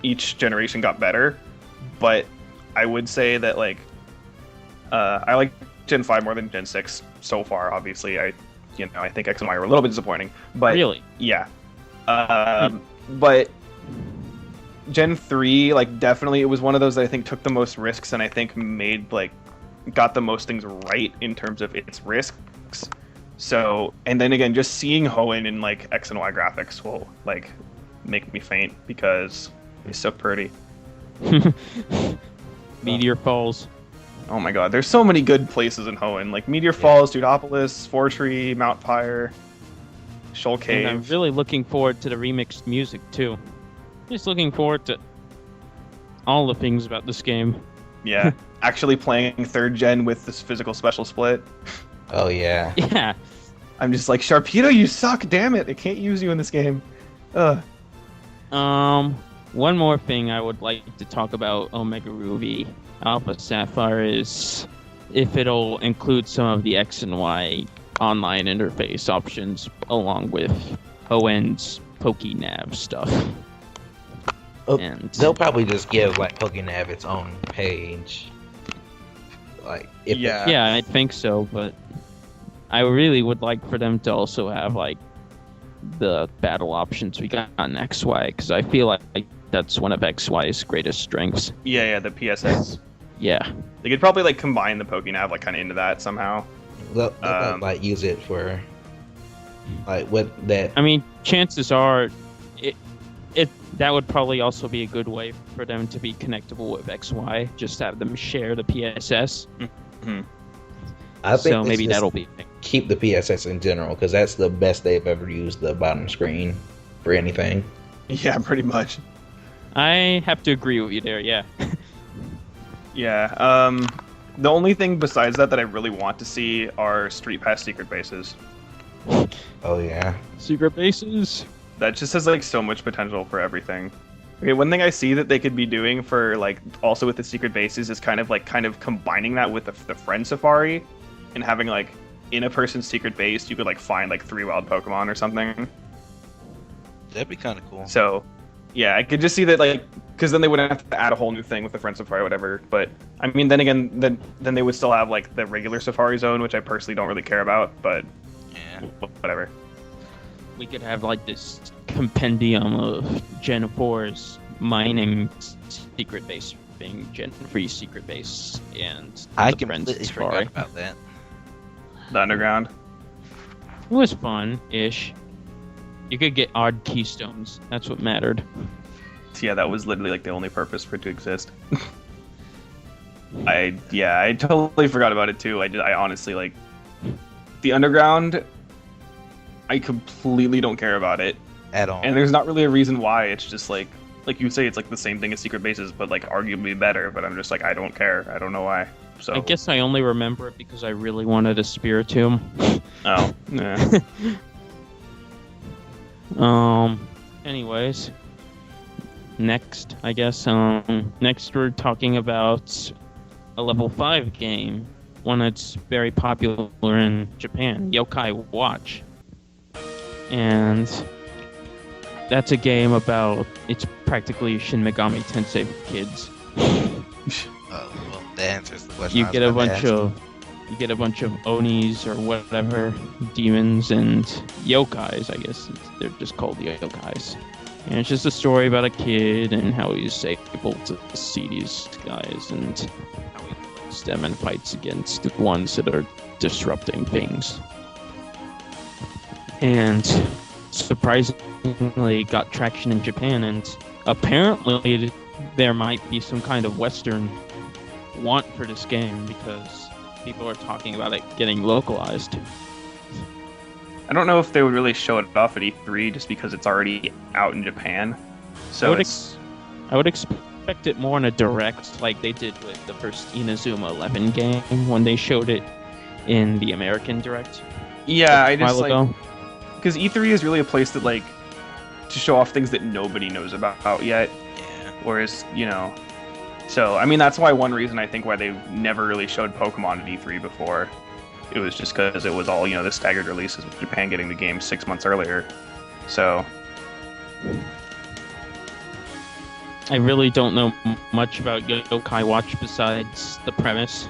each generation got better, but I would say that, like, I like Gen 5 more than Gen 6 so far. Obviously, I think X and Y were a little bit disappointing, but really, yeah. But Gen 3, like, definitely it was one of those that I think took the most risks and I think got the most things right in terms of its risks. So, and then again, just seeing Hoenn in, like, X and Y graphics will, like, make me faint because he's so pretty. Meteor Falls. Oh my god, there's so many good places in Hoenn. Like, Meteor Falls, Dudopolis, Fortree, Mount Pyre, Shoal Cave. And I'm really looking forward to the remixed music, too. Just looking forward to all the things about this game. Yeah, actually playing 3rd gen with this physical special split. Oh, yeah. Yeah. I'm just like, Sharpedo, you suck, damn it. I can't use you in this game. Ugh. One more thing I would like to talk about Omega Ruby Alpha Sapphire is if it'll include some of the X and Y online interface options along with Hoenn's PokeNav stuff. Oh, And they'll probably just give, like, PokeNav its own page. Like, if yeah, I think so, but I really would like for them to also have, like, the battle options we got on XY, because I feel like that's one of XY's greatest strengths. Yeah, the PSS. Yeah. They could probably, like, combine the PokeNav, like, kind of into that somehow. they'll like, use it for, like, what that... I mean, chances are that would probably also be a good way for them to be connectable with XY, just have them share the PSS. Mm-hmm. I think so maybe that'll be... Keep the PSS in general, because that's the best they've ever used the bottom screen for anything. Yeah, pretty much. I have to agree with you there, yeah. Yeah, the only thing besides that I really want to see are Street Pass secret bases. Oh, yeah. Secret bases. That just has, like, so much potential for everything. Okay, one thing I see that they could be doing for, like, also with the secret bases is kind of combining that with the friend safari and having, like, in a person's secret base, you could, like, find, like, 3 wild Pokemon or something. That'd be kind of cool. So, yeah, I could just see that, like, because then they wouldn't have to add a whole new thing with the friend safari or whatever. But, I mean, then again, then they would still have, like, the regular safari zone, which I personally don't really care about, but Yeah. whatever. We could have, like, this compendium of Gen 4's mining secret base being Gen 3 secret base and I the Friends completely Safari. forgot about that. The underground. It was fun-ish. You could get odd keystones. That's what mattered. Yeah, that was literally, like, the only purpose for it to exist. I totally forgot about it too. I honestly, like, the underground, I completely don't care about it. At all. And there's not really a reason why. It's just like you say, it's like the same thing as secret bases, but, like, arguably better. But I'm just like, I don't care. I don't know why. So I guess I only remember it because I really wanted a Spiritomb. Oh, yeah. Anyways. Next, I guess. Next we're talking about a level 5 game. One that's very popular in Japan, Yokai Watch. And that's a game about, it's practically Shin Megami Tensei for kids. Well, that answers the question. You get a bunch of onis or whatever, demons and yokais, I guess they're just called yokais. And it's just a story about a kid and how he's able to see these guys and how he them and fights against the ones that are disrupting things. And surprisingly got traction in Japan, and apparently there might be some kind of Western want for this game because people are talking about it getting localized. I don't know if they would really show it off at E3 just because it's already out in Japan. So I would expect it more in a direct, like they did with the first Inazuma 11 game when they showed it in the American direct. Yeah, I just a while ago. because E3 is really a place that like to show off things that nobody knows about yet. Yeah. Whereas, so I mean that's one reason I think why they never really showed Pokemon at E3 before. It was just because it was all the staggered releases with Japan getting the game 6 months earlier. So I really don't know much about Yokai Watch besides the premise.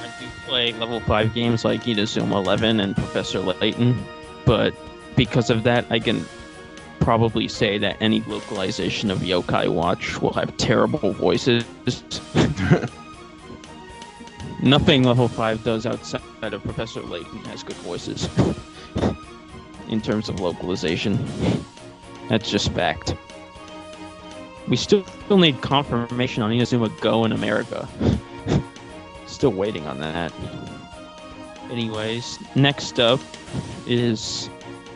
I do play level 5 games like Inazuma 11 and Professor Layton, but because of that, I can probably say that any localization of Yokai Watch will have terrible voices. Nothing level 5 does outside of Professor Layton has good voices in terms of localization. That's just fact. We still need confirmation on Inazuma Go in America. Still waiting on that. Anyways, next up is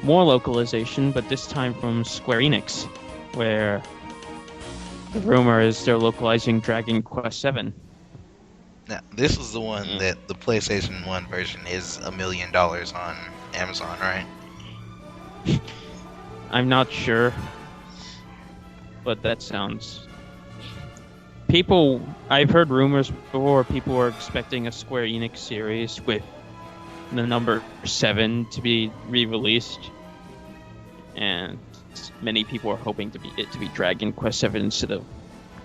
more localization, but this time from Square Enix, where the rumor is they're localizing Dragon Quest VII. Now, this is the one that the PlayStation 1 version is $1 million on Amazon, right? I'm not sure, but that sounds... I've heard rumors before, people were expecting a Square Enix series with the number 7 to be re-released, and many people are hoping to be Dragon Quest VII instead of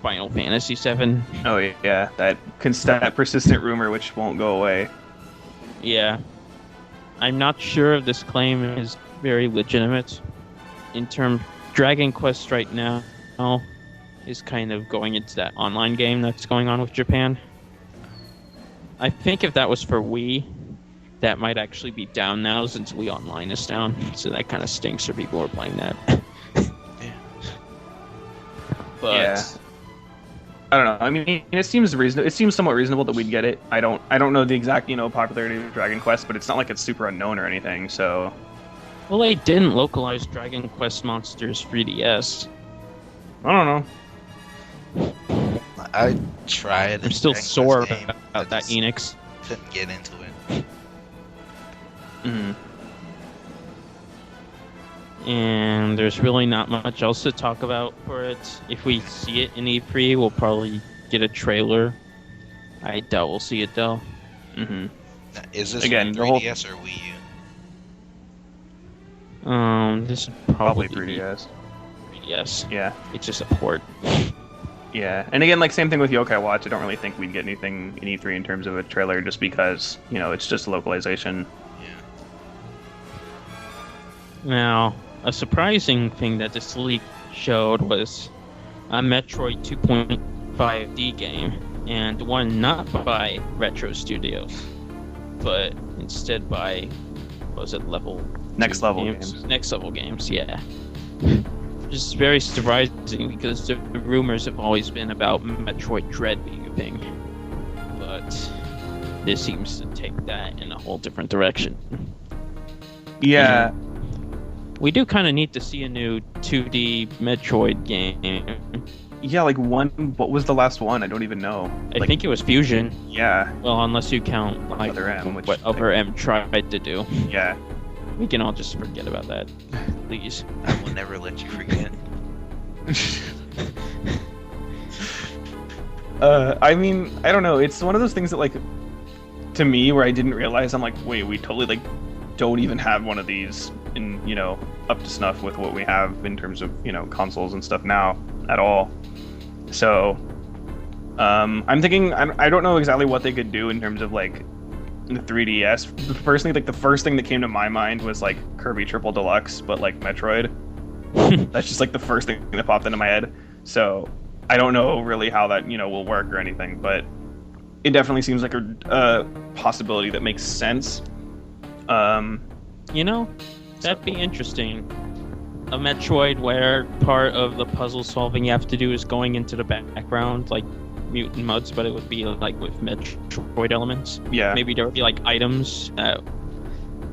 Final Fantasy VII. oh yeah, that persistent rumor which won't go away. Yeah. I'm not sure if this claim is very legitimate. Dragon Quest right now is kind of going into that online game that's going on with Japan. I think if that was for Wii, that might actually be down now since Wii Online is down. So that kind of stinks for people who are playing that. Yeah. But Yeah. I don't know. I mean, it seems reasonable. It seems somewhat reasonable that we'd get it. I don't know the exact popularity of Dragon Quest, but it's not like it's super unknown or anything. So, well, they didn't localize Dragon Quest Monsters 3DS. I don't know. I tried. I'm still Dragon Quest sore game, about that just Enix. couldn't get into it. Mm-hmm. And there's really not much else to talk about for it. If we see it in E3, we'll probably get a trailer. I doubt we'll see it though. Mm-hmm. Now, is this Again, for the whole- 3DS or Wii U? This would Probably probably 3DS. 3DS. Yeah. It's just a port. Yeah. And again, like same thing with Yokai Watch. I don't really think we'd get anything in E3 in terms of a trailer, just because it's just localization. Yeah. Now, a surprising thing that this leak showed was a Metroid 2.5D game, and one not by Retro Studios, but instead by, what was it, Next level games. Next Level Games, yeah. Which is very surprising because the rumors have always been about Metroid Dread being a thing, but this seems to take that in a whole different direction. Yeah. We do kind of need to see a new 2D Metroid game. Yeah, like what was the last one? I don't even know. I think it was Fusion. Yeah. Well, unless you count like Other M, which what Other M tried to do. Yeah. We can all just forget about that, please. I will never let you forget. I mean, I don't know. It's one of those things that, like, to me, where I didn't realize, I'm like, wait, we totally, like, don't even have one of these in, up to snuff with what we have in terms of, consoles and stuff now at all. So, I'm thinking, I don't know exactly what they could do in terms of, like, the 3DS. Personally, like, the first thing that came to my mind was, like, Kirby Triple Deluxe, but, like, Metroid. That's just, like, the first thing that popped into my head. So, I don't know really how that, will work or anything, but it definitely seems like a possibility that makes sense. You know, that'd be interesting. A Metroid where part of the puzzle solving you have to do is going into the background, like mutant modes, but it would be like with Metroid elements. Yeah. Maybe there would be like items that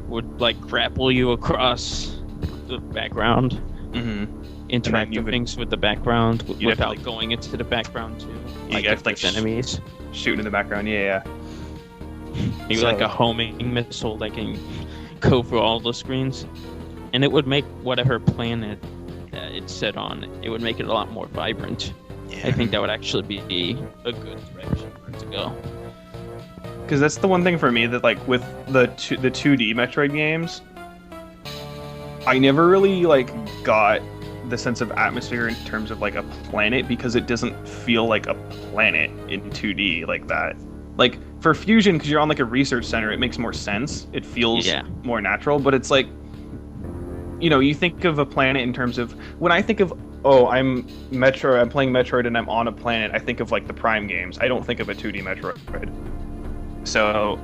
would like grapple you across the background, interact with things with the background without going into the background too. You have to like enemies shoot in the background. Yeah. Maybe like a homing missile that can go through all the screens. And it would make whatever planet it's set on, it would make it a lot more vibrant. Yeah. I think that would actually be a good direction for it to go. Because that's the one thing for me that, like, with the 2D Metroid games, I never really, like, got the sense of atmosphere in terms of, like, a planet, because it doesn't feel like a planet in 2D like that. Like, for Fusion, because you're on, like, a research center, it makes more sense. It feels more natural, but it's like, you know, you think of a planet in terms of, when I think of, I'm playing Metroid and I'm on a planet, I think of like the Prime games. I don't think of a 2D Metroid. So,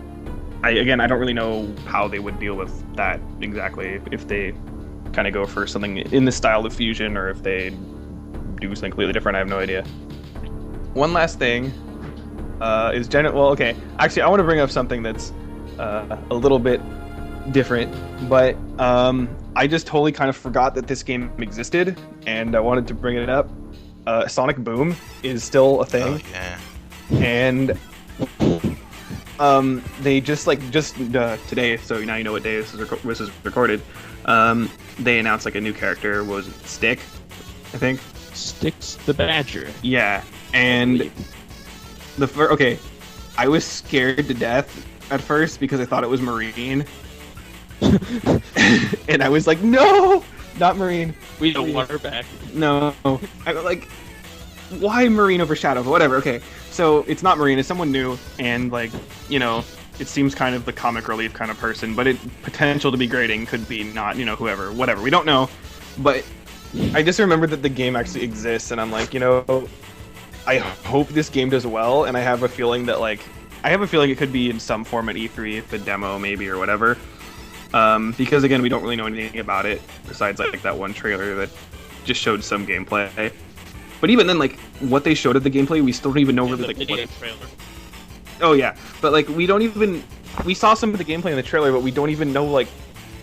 I don't really know how they would deal with that exactly, if they kind of go for something in the style of Fusion, or if they do something completely different. I have no idea. One last thing is actually, I want to bring up something that's a little bit different, but I just totally kind of forgot that this game existed, and I wanted to bring it up. Sonic Boom is still a thing. Oh, yeah. And they just today, so now you know what day this is recorded. They announced like a new character. What was it? Stick, I think. Sticks the Badger. Yeah, and I was scared to death at first because I thought it was Marine. And I was like, no, not Marine. We don't want her back. No. I like, why Marine over Shadow? But whatever, okay. So it's not Marine, it's someone new, and like, you know, it seems kind of the comic relief kind of person, but it potential to be grading, could be not, you know, whoever, whatever, we don't know. But I just remembered that the game actually exists, and I'm like, you know, I hope this game does well, and I have a feeling that it could be in some form at E3, the demo maybe, or whatever. Because again, we don't really know anything about it besides like that one trailer that just showed some gameplay. But even then, like, what they showed of the gameplay, we still don't even know really like what. Trailer. Oh yeah, but like we saw some of the gameplay in the trailer, but we don't even know like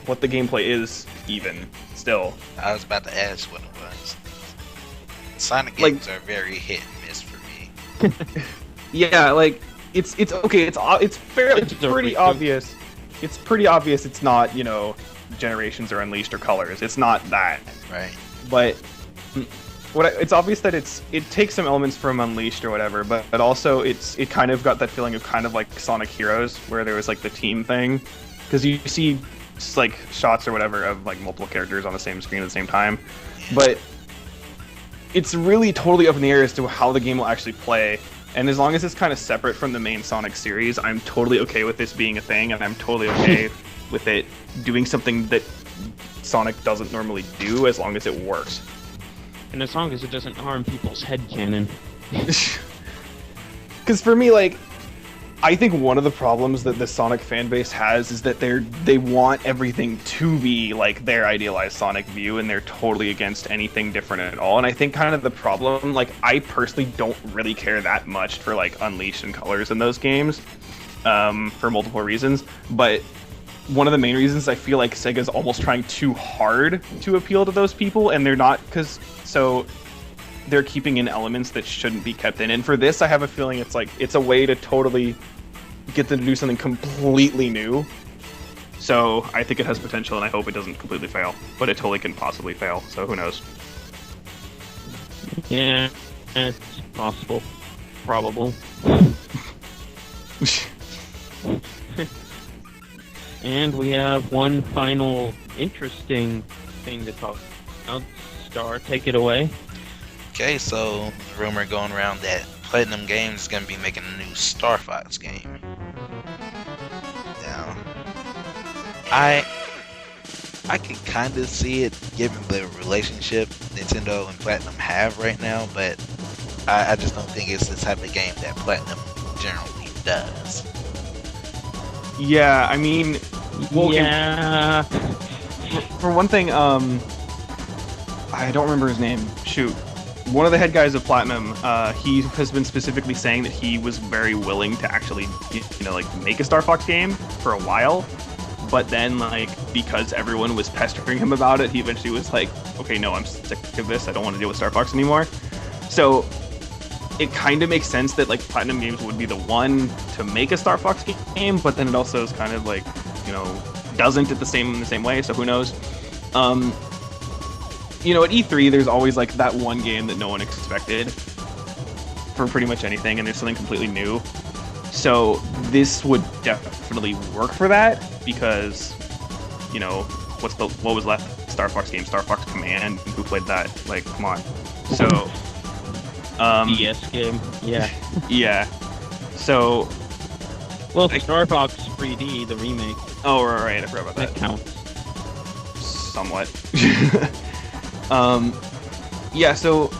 what the gameplay is even still. I was about to ask what it was. Sonic games are very hit and miss for me. Yeah, like it's okay. It's pretty obvious. It's pretty obvious it's not, you know, Generations or Unleashed or Colors. It's not that. Right. But it's obvious that it takes some elements from Unleashed or whatever, but also it kind of got that feeling of kind of like Sonic Heroes, where there was like the team thing, because you see like shots or whatever of like multiple characters on the same screen at the same time. But it's really totally up in the air as to how the game will actually play. And as long as it's kind of separate from the main Sonic series, I'm totally okay with this being a thing, and I'm totally okay with it doing something that Sonic doesn't normally do, as long as it works. And as long as it doesn't harm people's headcanon. Because for me, like, I think one of the problems that the Sonic fan base has is that they want everything to be like their idealized Sonic view, and they're totally against anything different at all. And I think kind of the problem, like, I personally don't really care that much for like Unleashed and Colors in those games, for multiple reasons. But one of the main reasons I feel like Sega's almost trying too hard to appeal to those people, and they're not, so they're keeping in elements that shouldn't be kept in. And for this, I have a feeling it's a way to totally get them to do something completely new. So I think it has potential, and I hope it doesn't completely fail. But it totally can possibly fail, so who knows? Yeah, it's possible. Probable. And we have one final interesting thing to talk about. Star, take it away. Okay, so the rumor going around that Platinum Games is going to be making a new Star Fox game. Now, I can kind of see it given the relationship Nintendo and Platinum have right now, but I just don't think it's the type of game that Platinum generally does. Yeah, I mean, well, yeah. for one thing, I don't remember his name. Shoot. One of the head guys of Platinum, he has been specifically saying that he was very willing to actually, make a Star Fox game for a while. But then, because everyone was pestering him about it, he eventually was like, okay, no, I'm sick of this. I don't want to deal with Star Fox anymore. So it kind of makes sense that, Platinum Games would be the one to make a Star Fox game, but then it also is kind of doesn't in the same way, so who knows? At E3, there's always that one game that no one expected for pretty much anything, and there's something completely new. So this would definitely work for that because, what was left? Star Fox game, Star Fox Command. Who played that? Come on. So, DS game. Yeah. Yeah. So. Well, Star Fox 3D, the remake. Oh, right. I forgot about that. That counts. Somewhat. Yeah, so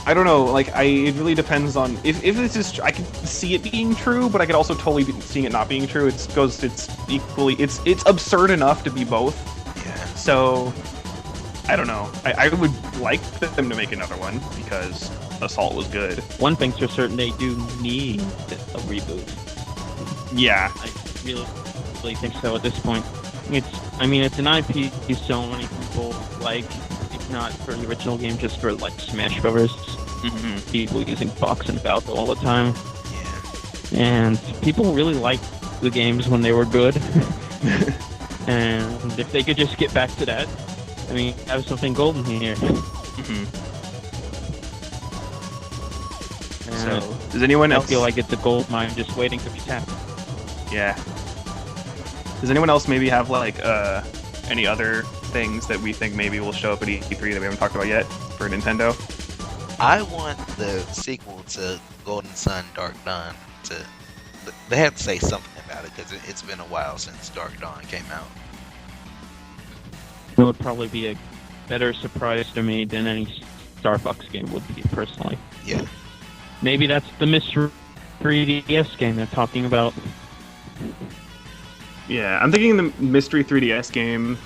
I don't know, it really depends on if this is I could see it being true, but I could also totally be seeing it not being true. It's absurd enough to be both. Yeah. So I don't know. I would like them to make another one because Assault was good. One thing's for certain, they do need a reboot. Yeah. I really think so at this point. It's an IP so many people like, if not for the original game, just for Smash Brothers. Mm-hmm. People using Fox and Falco all the time. Yeah. And people really liked the games when they were good. And if they could just get back to that, have something golden here. Mm-hmm. And So, does anyone else I feel like it's a gold mine just waiting to be tapped. Yeah. Does anyone else maybe have any other things that we think maybe will show up at E3 that we haven't talked about yet for Nintendo? I want the sequel to Golden Sun Dark Dawn to. They have to say something about it because it's been a while since Dark Dawn came out. It would probably be a better surprise to me than any Star Fox game would be, personally. Yeah. Maybe that's the mystery 3DS game they're talking about. Yeah, I'm thinking the Mystery 3DS game.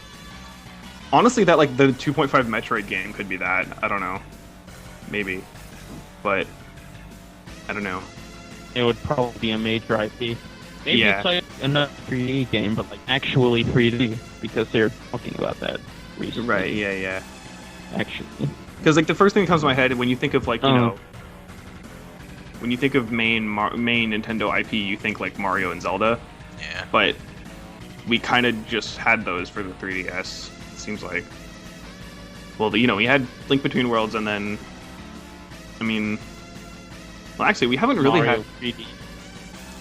Honestly, that the 2.5 Metroid game could be that. I don't know. Maybe. But I don't know. It would probably be a major IP. Maybe Yeah. it's another 3D game, but actually 3D, because they're talking about that recently. Right, yeah. Actually. Because the first thing that comes to my head when you think of when you think of main Nintendo IP, you think Mario and Zelda. Yeah. But we kind of just had those for the 3DS. It seems like. Well, we had Link Between Worlds, and then, actually, we haven't really Mario had 3D.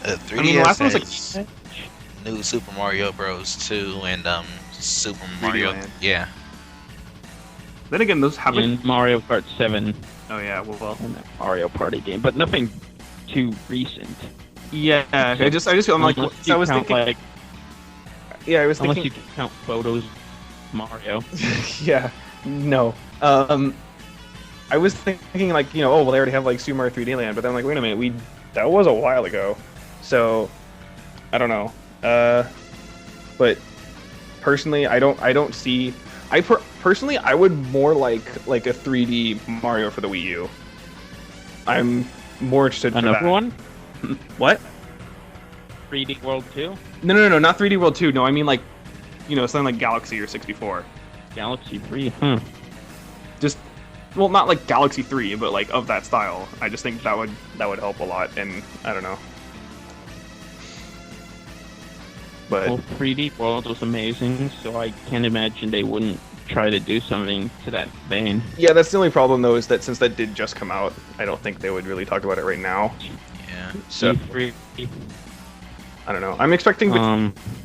3DS the last one's has new Super Mario Bros. 2 and Super Mario. Land. Yeah. Then again, those haven't. And Mario Kart 7 Oh yeah, well. and that Mario Party game, but nothing too recent. Yeah, I just feel I'm Unless you I was count, thinking. Yeah, I was unless thinking. you count photos, Mario. Yeah, no. I was thinking they already have Super Mario 3D Land, but then I'm wait a minute, that was a while ago, so I don't know. But personally, I don't see. Personally, I would more like a 3D Mario for the Wii U. I'm more interested for Another that. one? What? 3D World 2? No, not 3D World 2. No, I mean something like Galaxy or 64. Galaxy 3, Well, not Galaxy 3, but of that style. I just think that would help a lot, and I don't know. But Well, 3D World was amazing, so I can't imagine they wouldn't try to do something to that vein. yeah, that's the only problem though, is that since that did just come out, I don't think they would really talk about it right now. Yeah. So E3, I don't know. I'm expecting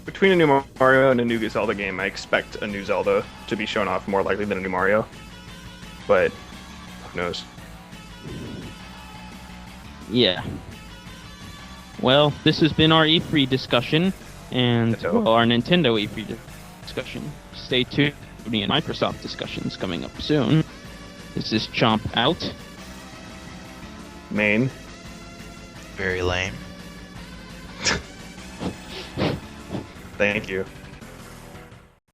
between a new Mario and a new Zelda game, I expect a new Zelda to be shown off more likely than a new Mario. But who knows? yeah. Well, this has been our E3 discussion, and our Nintendo E3 discussion. Stay tuned for the Microsoft discussions coming up soon. This is Chomp out. Main. Very lame. Thank you.